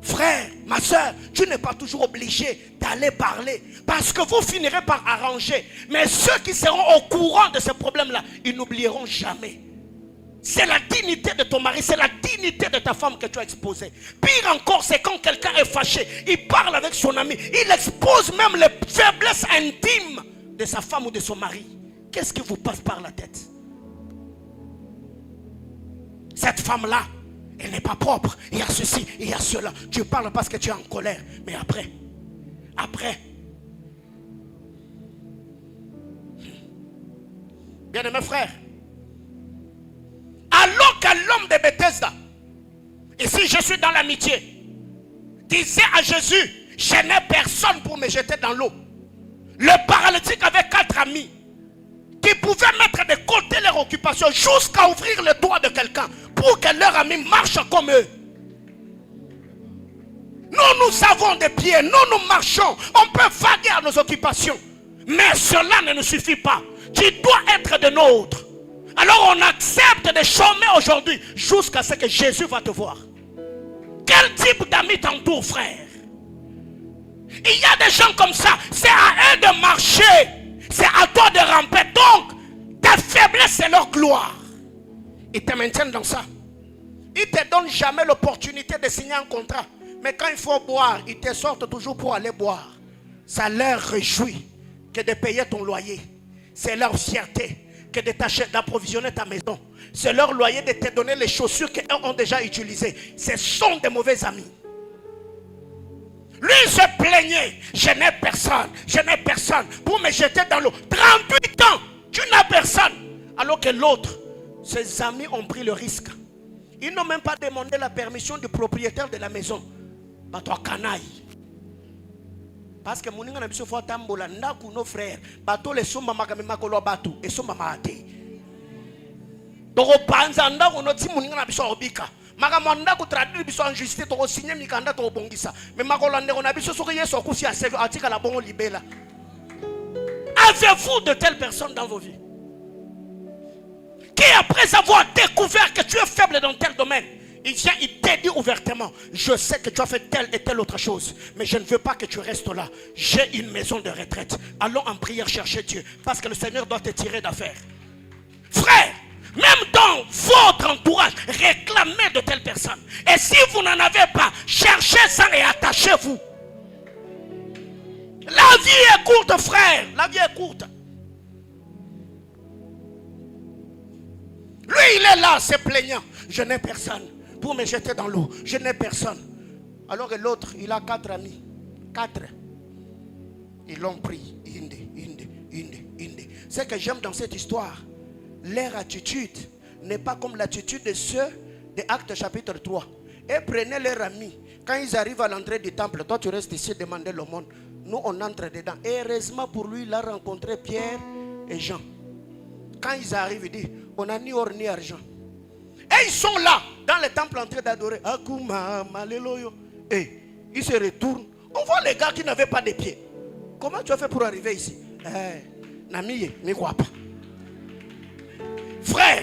Speaker 1: Frère, ma soeur, tu n'es pas toujours obligé d'aller parler. Parce que vous finirez par arranger. Mais ceux qui seront au courant de ce problème-là, ils n'oublieront jamais. C'est la dignité de ton mari, c'est la dignité de ta femme que tu as exposée. Pire encore, c'est quand quelqu'un est fâché, il parle avec son ami, il expose même les faiblesses intimes de sa femme ou de son mari. Qu'est-ce qui vous passe par la tête? Cette femme-là, elle n'est pas propre. Il y a ceci, il y a cela. Tu parles parce que tu es en colère. Mais après, Bien-aimés frères, alors que l'homme de Bethesda, ici je suis dans l'amitié, disait à Jésus, je n'ai personne pour me jeter dans l'eau. Le paralytique avait 4 amis qui pouvaient mettre de côté leur occupation jusqu'à ouvrir le doigt de quelqu'un pour que leur ami marche comme eux. Nous avons des pieds, nous marchons, on peut vaguer à nos occupations, mais cela ne nous suffit pas. Tu dois être de nôtres. Alors on accepte de chômer aujourd'hui jusqu'à ce que Jésus va te voir. Quel type d'amis t'entoure, frère? Il y a des gens comme ça, c'est à eux de marcher, c'est à toi de ramper. Donc, ta faiblesse, c'est leur gloire. Ils te maintiennent dans ça. Ils ne te donnent jamais l'opportunité de signer un contrat. Mais quand il faut boire, ils te sortent toujours pour aller boire. Ça leur réjouit que de payer ton loyer. C'est leur fierté que de d'approvisionner ta maison. C'est leur loyer de te donner les chaussures qu'eux ont déjà utilisées. Ce sont des mauvais amis. Lui se plaignait, je n'ai personne pour me jeter dans l'eau. 38 ans, tu n'as personne. Alors que l'autre, ses amis ont pris le risque. Ils n'ont même pas demandé la permission du propriétaire de la maison. Bah toi canaille. Parce que mon n'a pas fait tambola, n'a que nos frères. Bateau les sommes makame makolo bateau et sommes maté. Donc au panzanda on a dit mon n'a pas fait obika. Magamanda ko traduire biso en justice to signer mikanda to bongisa mais makolande on a biso so yeso kusi atika la bongo libela. Avez-vous de telles personnes dans vos vies qui après avoir découvert que tu es faible dans tel domaine, il vient, il te dit ouvertement, je sais que tu as fait telle et telle autre chose, mais je ne veux pas que tu restes là. J'ai une maison de retraite. Allons en prière chercher Dieu, parce que le Seigneur doit te tirer d'affaire. Frère, même dans votre entourage, réclamez de telles personnes. Et si vous n'en avez pas, cherchez ça et attachez-vous. La vie est courte, frère. La vie est courte. Lui, il est là, se plaignant. Je n'ai personne pour me jeter dans l'eau. Je n'ai personne. Alors que l'autre, il a 4 amis. 4. Ils l'ont pris. Inde. Ce que j'aime dans cette histoire, leur attitude n'est pas comme l'attitude de ceux de Actes chapitre 3. Et prenez leurs amis. Quand ils arrivent à l'entrée du temple, toi tu restes ici et demander l'aumône. Nous on entre dedans. Et heureusement pour lui, il a rencontré Pierre et Jean. Quand ils arrivent, il dit, on n'a ni or ni argent. Et ils sont là, dans le temple en train d'adorer. Akuma, Maleloyo. Et ils se retournent. On voit les gars qui n'avaient pas de pieds. Comment tu as fait pour arriver ici? Namiye, ne crois pas. Frère,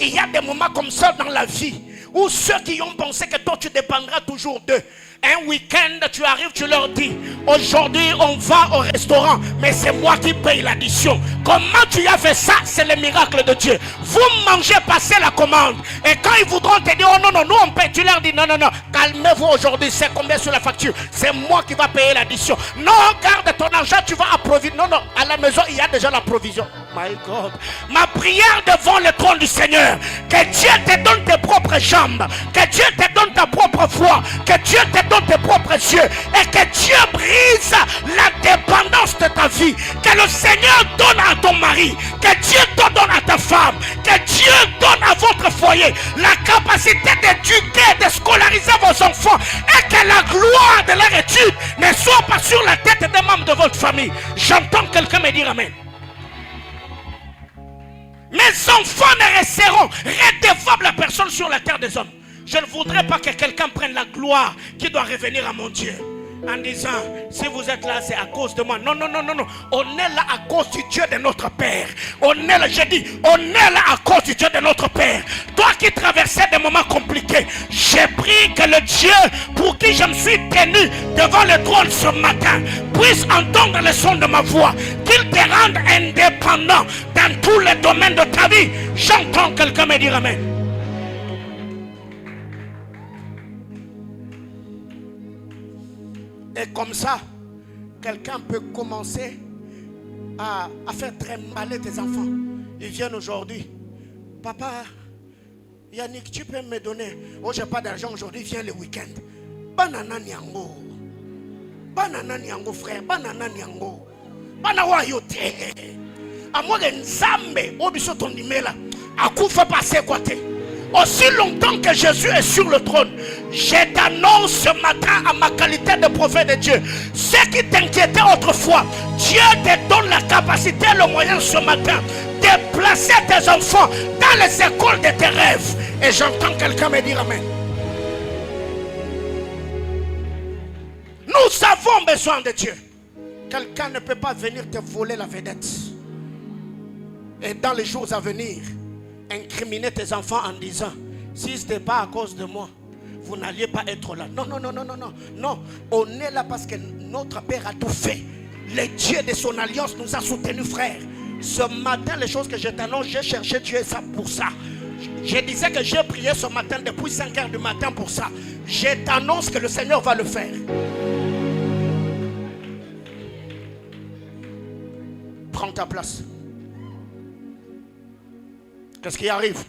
Speaker 1: il y a des moments comme ça dans la vie où ceux qui ont pensé que toi tu dépendras toujours d'eux, un week-end tu arrives, tu leur dis, aujourd'hui on va au restaurant, mais c'est moi qui paye l'addition. Comment tu as fait ça? C'est le miracle de Dieu. Vous mangez, passez la commande. Et quand ils voudront te dire, oh non, nous on paye, tu leur dis, non, calmez-vous aujourd'hui, c'est combien sur la facture? C'est moi qui va payer l'addition. Non, garde ton argent, tu vas approvisionner. Non, à la maison, il y a déjà la provision. My God. Ma prière devant le trône du Seigneur, que Dieu te donne tes propres jambes, que Dieu te donne ta propre foi, que Dieu te donne tes propres yeux, et que Dieu brise la dépendance de ta vie, que le Seigneur donne à ton mari, que Dieu te donne à ta femme, que Dieu donne à votre foyer la capacité d'éduquer, de scolariser vos enfants, et que la gloire de leur étude ne soit pas sur la tête des membres de votre famille. J'entends quelqu'un me dire amen. Mes enfants ne resteront redevables à personne sur la terre des hommes. Je ne voudrais pas que quelqu'un prenne la gloire qui doit revenir à mon Dieu en disant, si vous êtes là, c'est à cause de moi. Non. On est là à cause du Dieu de notre Père. On est là, j'ai dit, on est là à cause du Dieu de notre Père. Toi qui traversais des moments compliqués, j'ai pris que le Dieu pour qui je me suis tenu devant le trône ce matin puisse entendre le son de ma voix, qu'il te rende indépendant dans tous les domaines de ta vie. J'entends quelqu'un me dire amen. Et comme ça, quelqu'un peut commencer à faire très mal tes enfants. Ils viennent aujourd'hui. Papa, Yannick, tu peux me donner? Oh, j'ai pas d'argent aujourd'hui, viens le week-end. Banana niango. Banana niango, frère. Banana niango. Banawa yote. À moi, Nzambe, au biso ton nimela, à coup fait passer côté. Aussi longtemps que Jésus est sur le trône, je t'annonce ce matin à ma qualité de prophète de Dieu. Ce qui t'inquiétait autrefois, Dieu te donne la capacité et le moyen ce matin de placer tes enfants dans les écoles de tes rêves. Et j'entends quelqu'un me dire amen. Nous avons besoin de Dieu. Quelqu'un ne peut pas venir te voler la vedette. Et dans les jours à venir, incriminer tes enfants en disant, si ce n'était pas à cause de moi, vous n'alliez pas être là. Non, non, non, non, non, non. Non, on est là parce que notre Père a tout fait. Le Dieu de son alliance nous a soutenus, frère. Ce matin, les choses que je t'annonce, j'ai cherché Dieu ça pour ça. Je disais que j'ai prié ce matin depuis 5 heures du matin pour ça. Je t'annonce que le Seigneur va le faire. Prends ta place. Qu'est-ce qui arrive?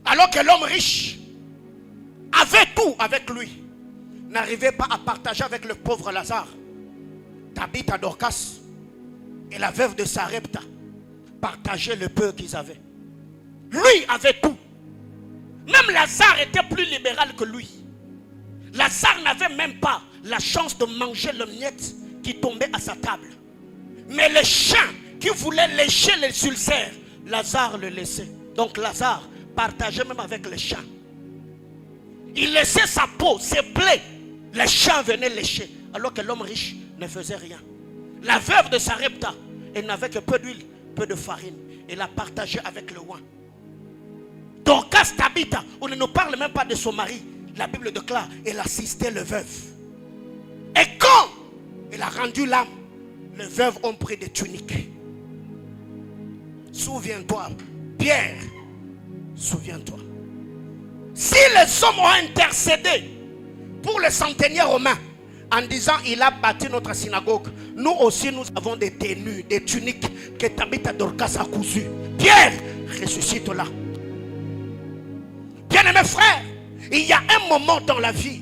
Speaker 1: Alors que l'homme riche avait tout avec lui, n'arrivait pas à partager avec le pauvre Lazare. Tabitha, Dorcas et la veuve de Sarepta partageaient le peu qu'ils avaient. Lui avait tout. Même Lazare était plus libéral que lui. Lazare n'avait même pas la chance de manger le miette qui tombait à sa table. Mais les chiens qui voulaient lécher les ulcères, Lazare le laissait. Donc Lazare partageait même avec les chiens. Il laissait sa peau, ses plaies. Les chiens venaient lécher. Alors que l'homme riche ne faisait rien. La veuve de Sarepta, elle n'avait que peu d'huile, peu de farine. Elle a partagé avec le roi. Dorcas, Tabitha, on ne nous parle même pas de son mari. La Bible déclare, elle assistait le veuve. Et quand elle a rendu l'âme, les veuves ont pris des tuniques. Souviens-toi, Pierre, souviens-toi. Si les hommes ont intercédé pour le centenier romain en disant il a bâti notre synagogue, nous aussi nous avons des tenues, des tuniques que Tabitha Dorcas a cousues. Pierre, ressuscite-la. Bien-aimés frères, il y a un moment dans la vie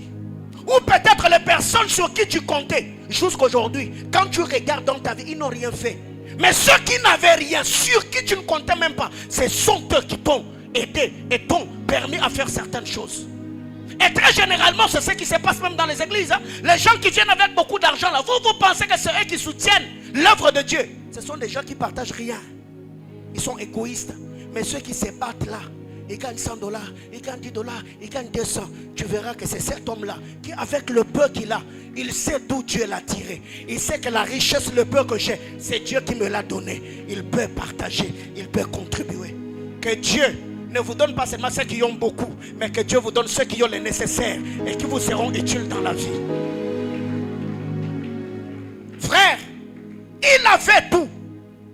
Speaker 1: où peut-être les personnes sur qui tu comptais jusqu'aujourd'hui, quand tu regardes dans ta vie, ils n'ont rien fait. Mais ceux qui n'avaient rien, sur qui tu ne comptais même pas, ce sont eux qui t'ont aidé et t'ont permis à faire certaines choses. Et très généralement, c'est ce qui se passe même dans les églises. Les gens qui viennent avec beaucoup d'argent là, vous pensez que c'est eux qui soutiennent l'œuvre de Dieu. Ce sont des gens qui ne partagent rien. Ils sont égoïstes. Mais ceux qui se battent là, ils gagnent $100, ils gagnent $10, ils gagnent 200. Tu verras que c'est cet homme-là qui, avec le peu qu'il a, il sait d'où Dieu l'a tiré. Il sait que la richesse, le peu que j'ai, c'est Dieu qui me l'a donné. Il peut partager, il peut contribuer. Que Dieu ne vous donne pas seulement ceux qui ont beaucoup, mais que Dieu vous donne ceux qui ont le nécessaire et qui vous seront utiles dans la vie. Frère, il avait tout,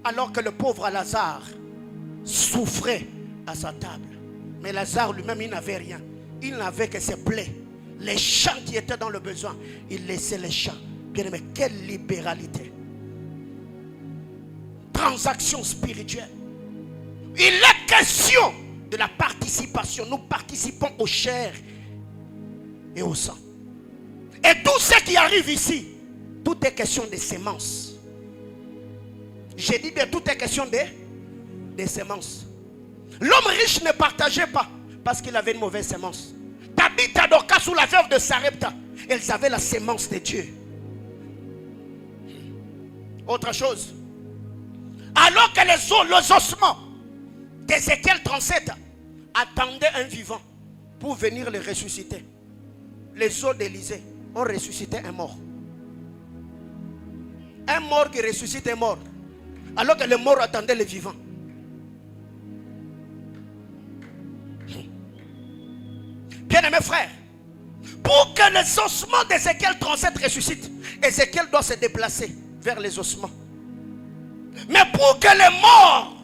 Speaker 1: alors que le pauvre Lazare souffrait à sa table. Mais Lazare lui-même, il n'avait rien. Il n'avait que ses plaies. Les champs qui étaient dans le besoin, il laissait les champs. Bien aimé, quelle libéralité. Transaction spirituelle. Il est question de la participation. Nous participons aux chairs et au sang. Et tout ce qui arrive ici, tout est question de semences. J'ai dit bien, tout est question de semences. L'homme riche ne partageait pas parce qu'il avait une mauvaise semence. Tabitha, Dorcas ou la veuve de Sarepta, elles avaient la semence de Dieu. Autre chose. Alors que les ossements d'Ézéchiel 37 attendaient un vivant pour venir les ressusciter, les os d'Élysée ont ressuscité un mort. Un mort qui ressuscite un mort. Alors que le mort attendait le vivant. Bien-aimés frères, pour que les ossements d'Ézéchiel 37 ressuscitent, Ézéchiel doit se déplacer vers les ossements. Mais pour que les morts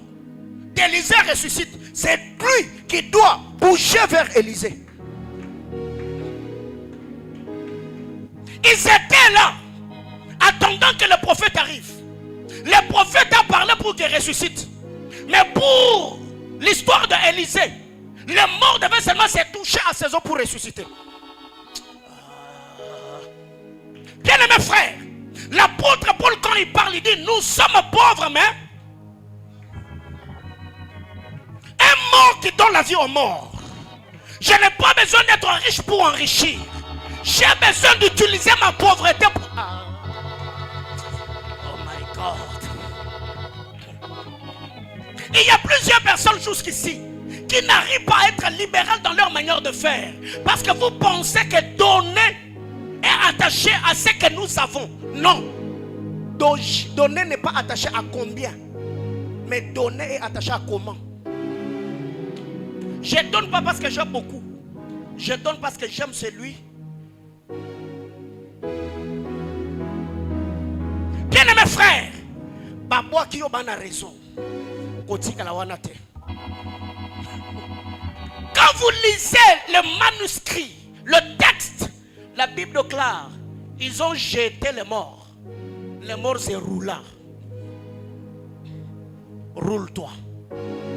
Speaker 1: d'Élysée ressuscitent, c'est lui qui doit bouger vers Élysée. Ils étaient là, attendant que le prophète arrive. Le prophète a parlé pour qu'il ressuscite. Mais pour l'histoire d'Élysée, les morts devaient seulement se toucher à ses os pour ressusciter. Bien-aimés frères, l'apôtre Paul, quand quand il parle, il dit, nous sommes pauvres, mais un mort qui donne la vie aux morts. Je n'ai pas besoin d'être riche pour enrichir. J'ai besoin d'utiliser ma pauvreté pour... Oh my God. Il y a plusieurs personnes jusqu'ici qui n'arrivent pas à être libérales dans leur manière de faire. Parce que vous pensez que donner est attaché à ce que nous avons. Non. Donner n'est pas attaché à combien. Mais donner est attaché à comment. Je ne donne pas parce que j'aime beaucoup. Je donne parce que j'aime celui. Bien-aimés frères, Babwa qui a raison. Quand vous lisez le manuscrit, le texte, la Bible déclare, ils ont jeté les morts. Les morts se roulent. Roule-toi.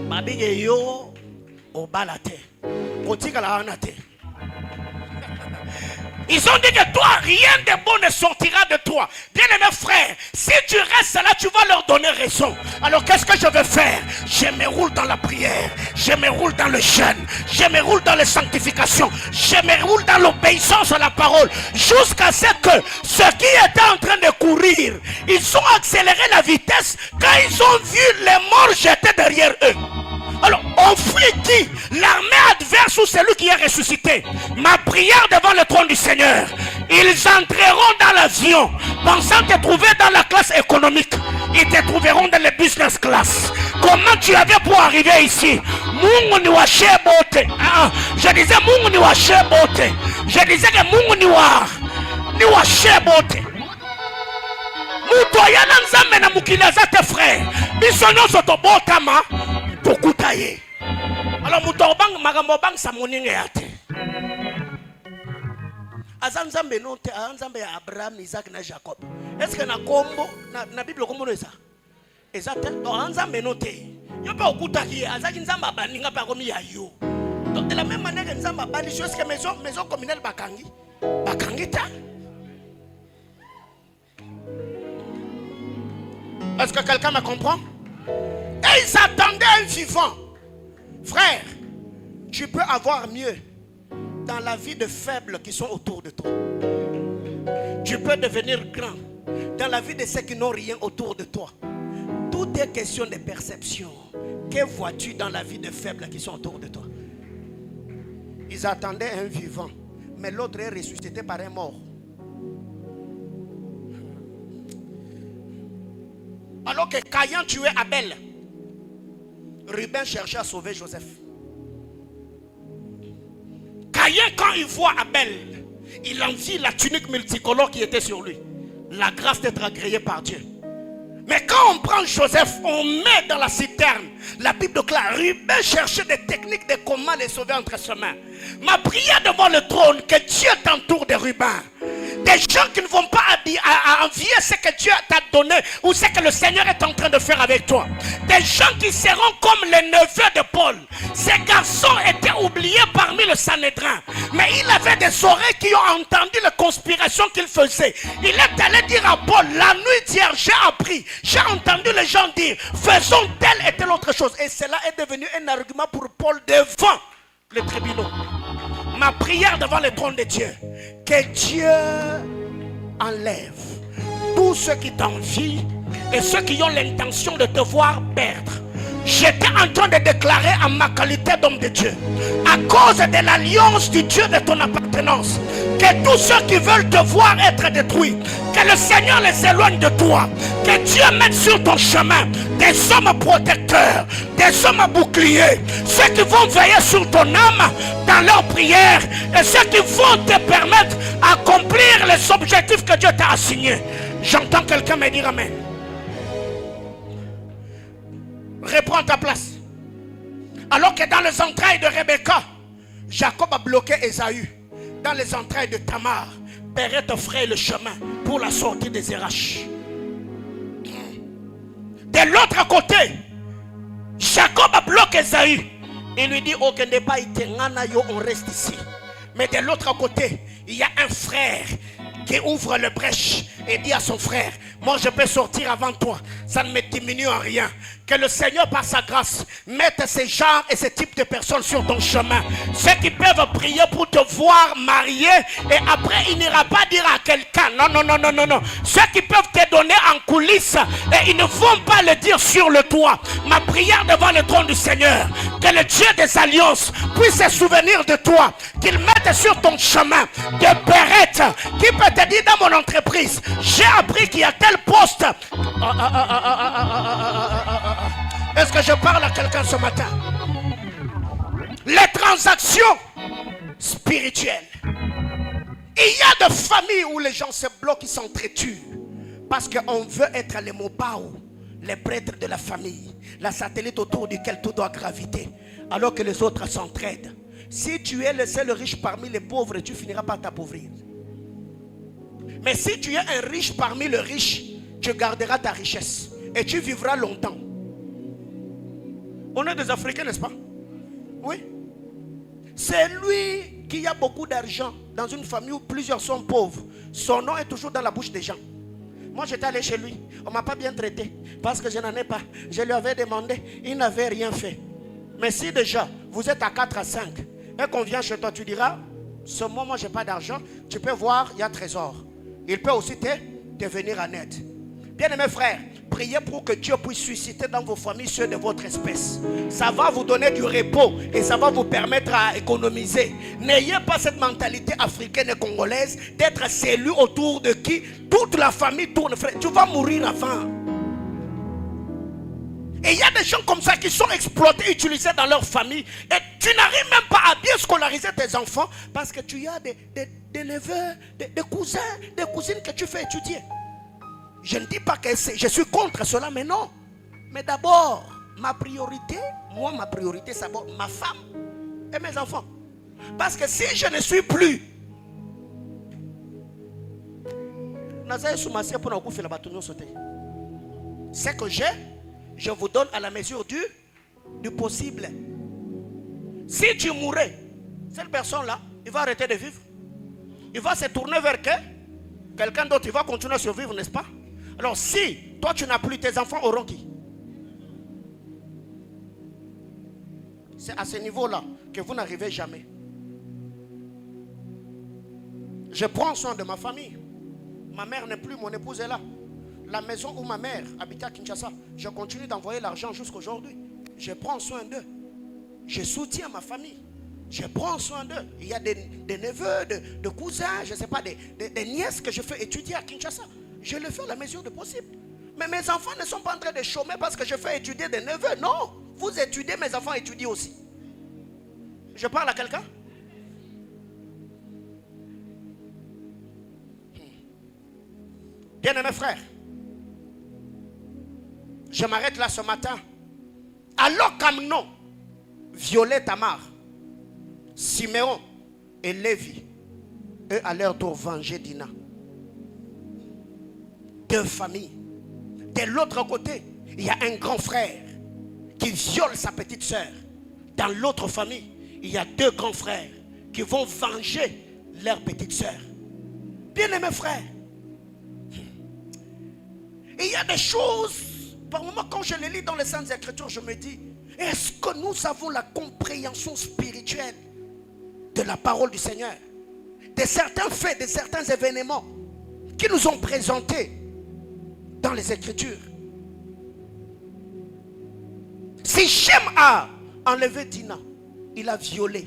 Speaker 1: Babige yo au balate. Kotika la anate. Ils ont dit que toi, rien de bon ne sortira de toi. Bien-aimés frères, si tu restes là, tu vas leur donner raison. Alors qu'est-ce que je vais faire? Je me roule dans la prière, je me roule dans le jeûne, je me roule dans la sanctification, je me roule dans l'obéissance à la parole, jusqu'à ce que ceux qui étaient en train de courir, ils ont accéléré la vitesse quand ils ont vu les morts jetés derrière eux. Alors, on fuit qui? L'armée adverse ou celui qui est ressuscité? Ma prière devant le trône du Seigneur. Ils entreront dans l'avion, pensant te trouver dans la classe économique. Ils te trouveront dans le business class. Comment tu avais pour arriver ici? Mungu ni wa shebote. Je disais Mungu ni wa shebote. Je disais que Mungu ni wa shebote. Mutoyana nzambe na mukila za te frère. Bisonyo soto botama. Alors mutobang magambo bang samoninge yate. Azanzambe note azanzambe ya Abraham, Isaac na Jacob. Est-ce que na kombo na Bible kombo eza? Ezate donc azanzambe note. Yo pa okutaki azaki nzamba baninga pa komi ya yo. Donc de la même manière que nzamba bani chose que maison communale bakangi ta. Est-ce que quelqu'un me comprend? Et ils attendaient un vivant. Frère, tu peux avoir mieux dans la vie de faibles qui sont autour de toi. Tu peux devenir grand dans la vie de ceux qui n'ont rien autour de toi. Tout est question de perception. Que vois-tu dans la vie de faibles qui sont autour de toi? Ils attendaient un vivant, mais l'autre est ressuscité par un mort. Alors que Caïn tuait Abel, Ruben cherchait à sauver Joseph. Caïn, quand il voit Abel, il envie la tunique multicolore qui était sur lui. La grâce d'être agréé par Dieu. Mais quand on prend Joseph, on met dans la citerne. La Bible déclare, Ruben cherchait des techniques de comment les sauver entre ses mains. Ma prière devant le trône, que Dieu t'entoure de Ruben. Des gens qui ne vont pas envier ce que Dieu t'a donné ou ce que le Seigneur est en train de faire avec toi. Des gens qui seront comme les neveux de Paul. Ces garçons étaient oubliés parmi le Sanhédrin. Mais il avait des oreilles qui ont entendu les conspirations qu'il faisait. Il est allé dire à Paul, la nuit d'hier, j'ai appris, j'ai entendu les gens dire, faisons telle et telle autre chose. Et cela est devenu un argument pour Paul devant les tribunaux. Ma prière devant le trône de Dieu, que Dieu enlève tous ceux qui t'envient et ceux qui ont l'intention de te voir perdre. J'étais en train de déclarer en ma qualité d'homme de Dieu, à cause de l'alliance du Dieu de ton appartenance, que tous ceux qui veulent te voir être détruits, que le Seigneur les éloigne de toi, que Dieu mette sur ton chemin des hommes protecteurs, des hommes boucliers, ceux qui vont veiller sur ton âme dans leur prière et ceux qui vont te permettre d'accomplir les objectifs que Dieu t'a assignés. J'entends quelqu'un me dire amen. Reprends ta place. Alors que dans les entrailles de Rebecca, Jacob a bloqué Ésaü. Dans les entrailles de Tamar, Péret offrait le chemin pour la sortie des Zéraches. De l'autre côté, Jacob a bloqué Ésaü. Il lui dit, oh, que n'est pas été, on reste ici. Mais de l'autre côté, il y a un frère qui ouvre le brèche et dit à son frère, moi je peux sortir avant toi, ça ne me diminue en rien. Que le Seigneur par sa grâce mette ces genres et ce type de personnes sur ton chemin. Ceux qui peuvent prier pour te voir marié et après il n'ira pas dire à quelqu'un, non, non, non, non, non, non. Ceux qui peuvent te donner en coulisses et ils ne vont pas le dire sur le toit. Ma prière devant le trône du Seigneur, que le Dieu des alliances puisse se souvenir de toi, qu'il mette sur ton chemin des perrettes qui peut te dire dans mon entreprise, j'ai appris qu'il y a tel poste. Est-ce que je parle à quelqu'un ce matin? Les transactions spirituelles. Il y a des familles où les gens se bloquent, ils s'entretuent parce qu'on veut être les Mopao, les prêtres de la famille, la satellite autour duquel tout doit graviter, alors que les autres s'entraident. Si tu es le seul riche parmi les pauvres, tu finiras par t'appauvrir. Mais si tu es un riche parmi les riches, tu garderas ta richesse et tu vivras longtemps. On est des Africains, n'est-ce pas? Oui. C'est lui qui a beaucoup d'argent dans une famille où plusieurs sont pauvres. Son nom est toujours dans la bouche des gens. Moi, j'étais allé chez lui. On ne m'a pas bien traité parce que je n'en ai pas. Je lui avais demandé. Il n'avait rien fait. Mais si déjà, vous êtes à 4 à 5 et qu'on vient chez toi, tu diras, ce moment, je n'ai pas d'argent. Tu peux voir, il y a trésor. Il peut aussi te venir en aide. Bien-aimés frères, priez pour que Dieu puisse susciter dans vos familles ceux de votre espèce. Ça va vous donner du repos et ça va vous permettre à économiser. N'ayez pas cette mentalité africaine et congolaise d'être celui autour de qui toute la famille tourne. Frère, tu vas mourir avant. Et il y a des gens comme ça qui sont exploités, utilisés dans leur famille. Et tu n'arrives même pas à bien scolariser tes enfants parce que tu as des neveux, des cousins, des cousines que tu fais étudier. Je ne dis pas que je suis contre cela, mais non. Mais d'abord, ma priorité, c'est d'abord ma femme et mes enfants. Parce que si je ne suis plus, ce que j'ai, je vous donne à la mesure du possible. Si tu mourais, cette personne-là, il va arrêter de vivre. Il va se tourner vers quelqu'un d'autre. Il va continuer à survivre, n'est-ce pas? Alors si toi tu n'as plus, tes enfants auront qui? C'est à ce niveau-là que vous n'arrivez jamais. Je prends soin de ma famille. Ma mère n'est plus, mon épouse est là. La maison où ma mère habitait à Kinshasa, je continue d'envoyer l'argent jusqu'à aujourd'hui. Je prends soin d'eux. Je soutiens ma famille. Je prends soin d'eux. Il y a des neveux, de cousins, je ne sais pas, des nièces que je fais étudier à Kinshasa. Je le fais à la mesure du possible. Mais mes enfants ne sont pas en train de chômer parce que je fais étudier des neveux. Non, vous étudiez, mes enfants étudient aussi. Je parle à quelqu'un? Bien-aimés frères, je m'arrête là ce matin. Alors qu'Amnon violait Tamar, Siméon et Lévi, eux à leur tour venger Dina. Deux familles. De l'autre côté, il y a un grand frère qui viole sa petite sœur. Dans l'autre famille, il y a deux grands frères qui vont venger leur petite sœur. Bien-aimés frères, il y a des choses, par moments quand je les lis dans les Saintes Écritures, je me dis, est-ce que nous avons la compréhension spirituelle de la parole du Seigneur, de certains faits, de certains événements qui nous ont présentés dans les Écritures? Si Shem a enlevé Dina, il a violé.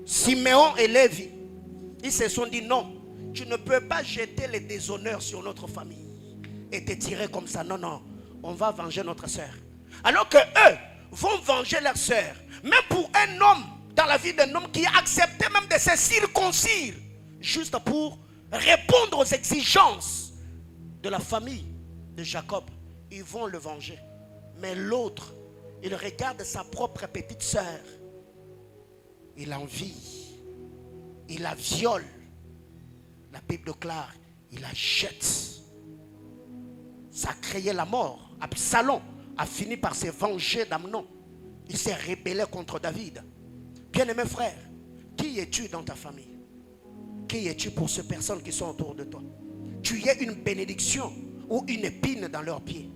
Speaker 1: Siméon et Lévi, ils se sont dit non, tu ne peux pas jeter les déshonneurs sur notre famille et te tirer comme ça. Non, non, on va venger notre soeur. Alors que eux vont venger leur soeur. Même pour un homme, dans la vie d'un homme qui a accepté même de se circoncire, juste pour répondre aux exigences de la famille de Jacob, ils vont le venger. Mais l'autre, il regarde sa propre petite sœur, il l'envie, il la viole. La Bible déclare, il la jette. Ça a créé la mort. Absalom a fini par se venger d'Amnon. Il s'est rébellé contre David. Bien-aimé frère, qui es-tu dans ta famille? Qui es-tu pour ces personnes qui sont autour de toi? Tu es une bénédiction ou une épine dans leurs pieds.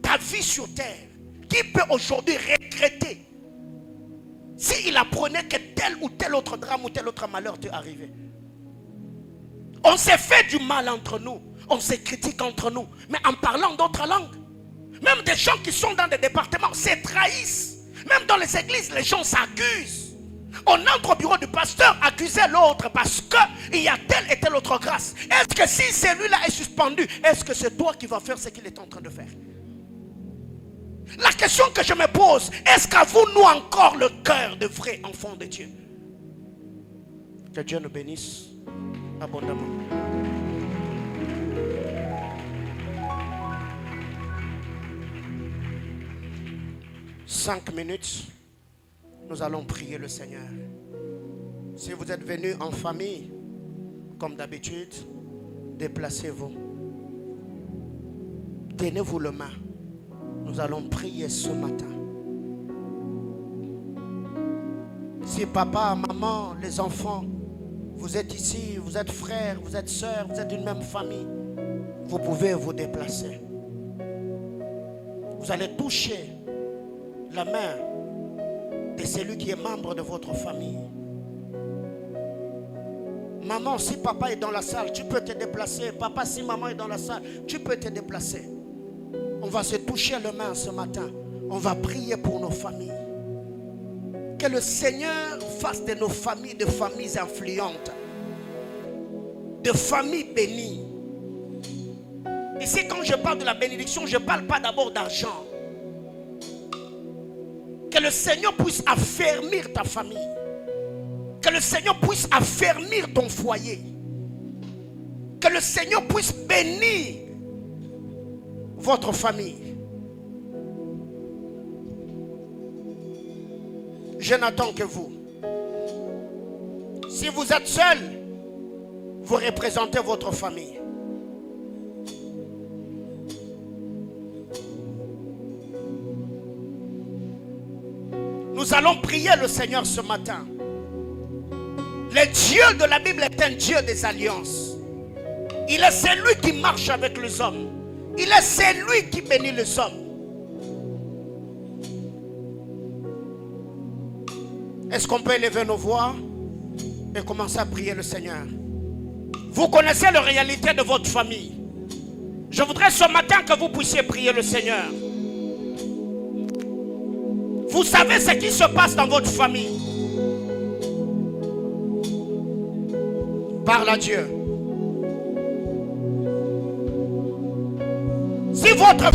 Speaker 1: Ta vie sur terre, qui peut aujourd'hui regretter s'il apprenait que tel ou tel autre drame ou tel autre malheur t'est arrivé? On s'est fait du mal entre nous, on se critique entre nous, mais en parlant d'autres langues. Même des gens qui sont dans des départements se trahissent. Même dans les églises, les gens s'accusent. On entre au bureau du pasteur, accuser l'autre parce qu'il y a telle et telle autre grâce. Est-ce que si celui-là est suspendu, est-ce que c'est toi qui vas faire ce qu'il est en train de faire? La question que je me pose, est-ce qu'avons-nous encore le cœur de vrais enfants de Dieu? Que Dieu nous bénisse abondamment. Cinq minutes, nous allons prier le Seigneur. Si vous êtes venus en famille, comme d'habitude, déplacez-vous. Tenez-vous la main. Nous allons prier ce matin. Si papa, maman, les enfants, vous êtes ici, vous êtes frères, vous êtes sœurs, vous êtes d'une même famille, vous pouvez vous déplacer. Vous allez toucher la main de celui qui est membre de votre famille. Maman, si papa est dans la salle, tu peux te déplacer. Papa, si maman est dans la salle, tu peux te déplacer. On va se toucher les mains ce matin. On va prier pour nos familles. Que le Seigneur fasse de nos familles de familles influentes, de familles bénies. Ici, quand je parle de la bénédiction, je ne parle pas d'abord d'argent. Que le Seigneur puisse affermir ta famille. Que le Seigneur puisse affermir ton foyer. Que le Seigneur puisse bénir votre famille. Je n'attends que vous. Si vous êtes seul, vous représentez votre famille. Nous allons prier le Seigneur ce matin. Le Dieu de la Bible est un Dieu des alliances. Il est celui qui marche avec les hommes. Il est celui qui bénit les hommes. Est-ce qu'on peut élever nos voix et commencer à prier le Seigneur? Vous connaissez la réalité de votre famille. Je voudrais ce matin que vous puissiez prier le Seigneur. Vous savez ce qui se passe dans votre famille. Parle à Dieu. Si votre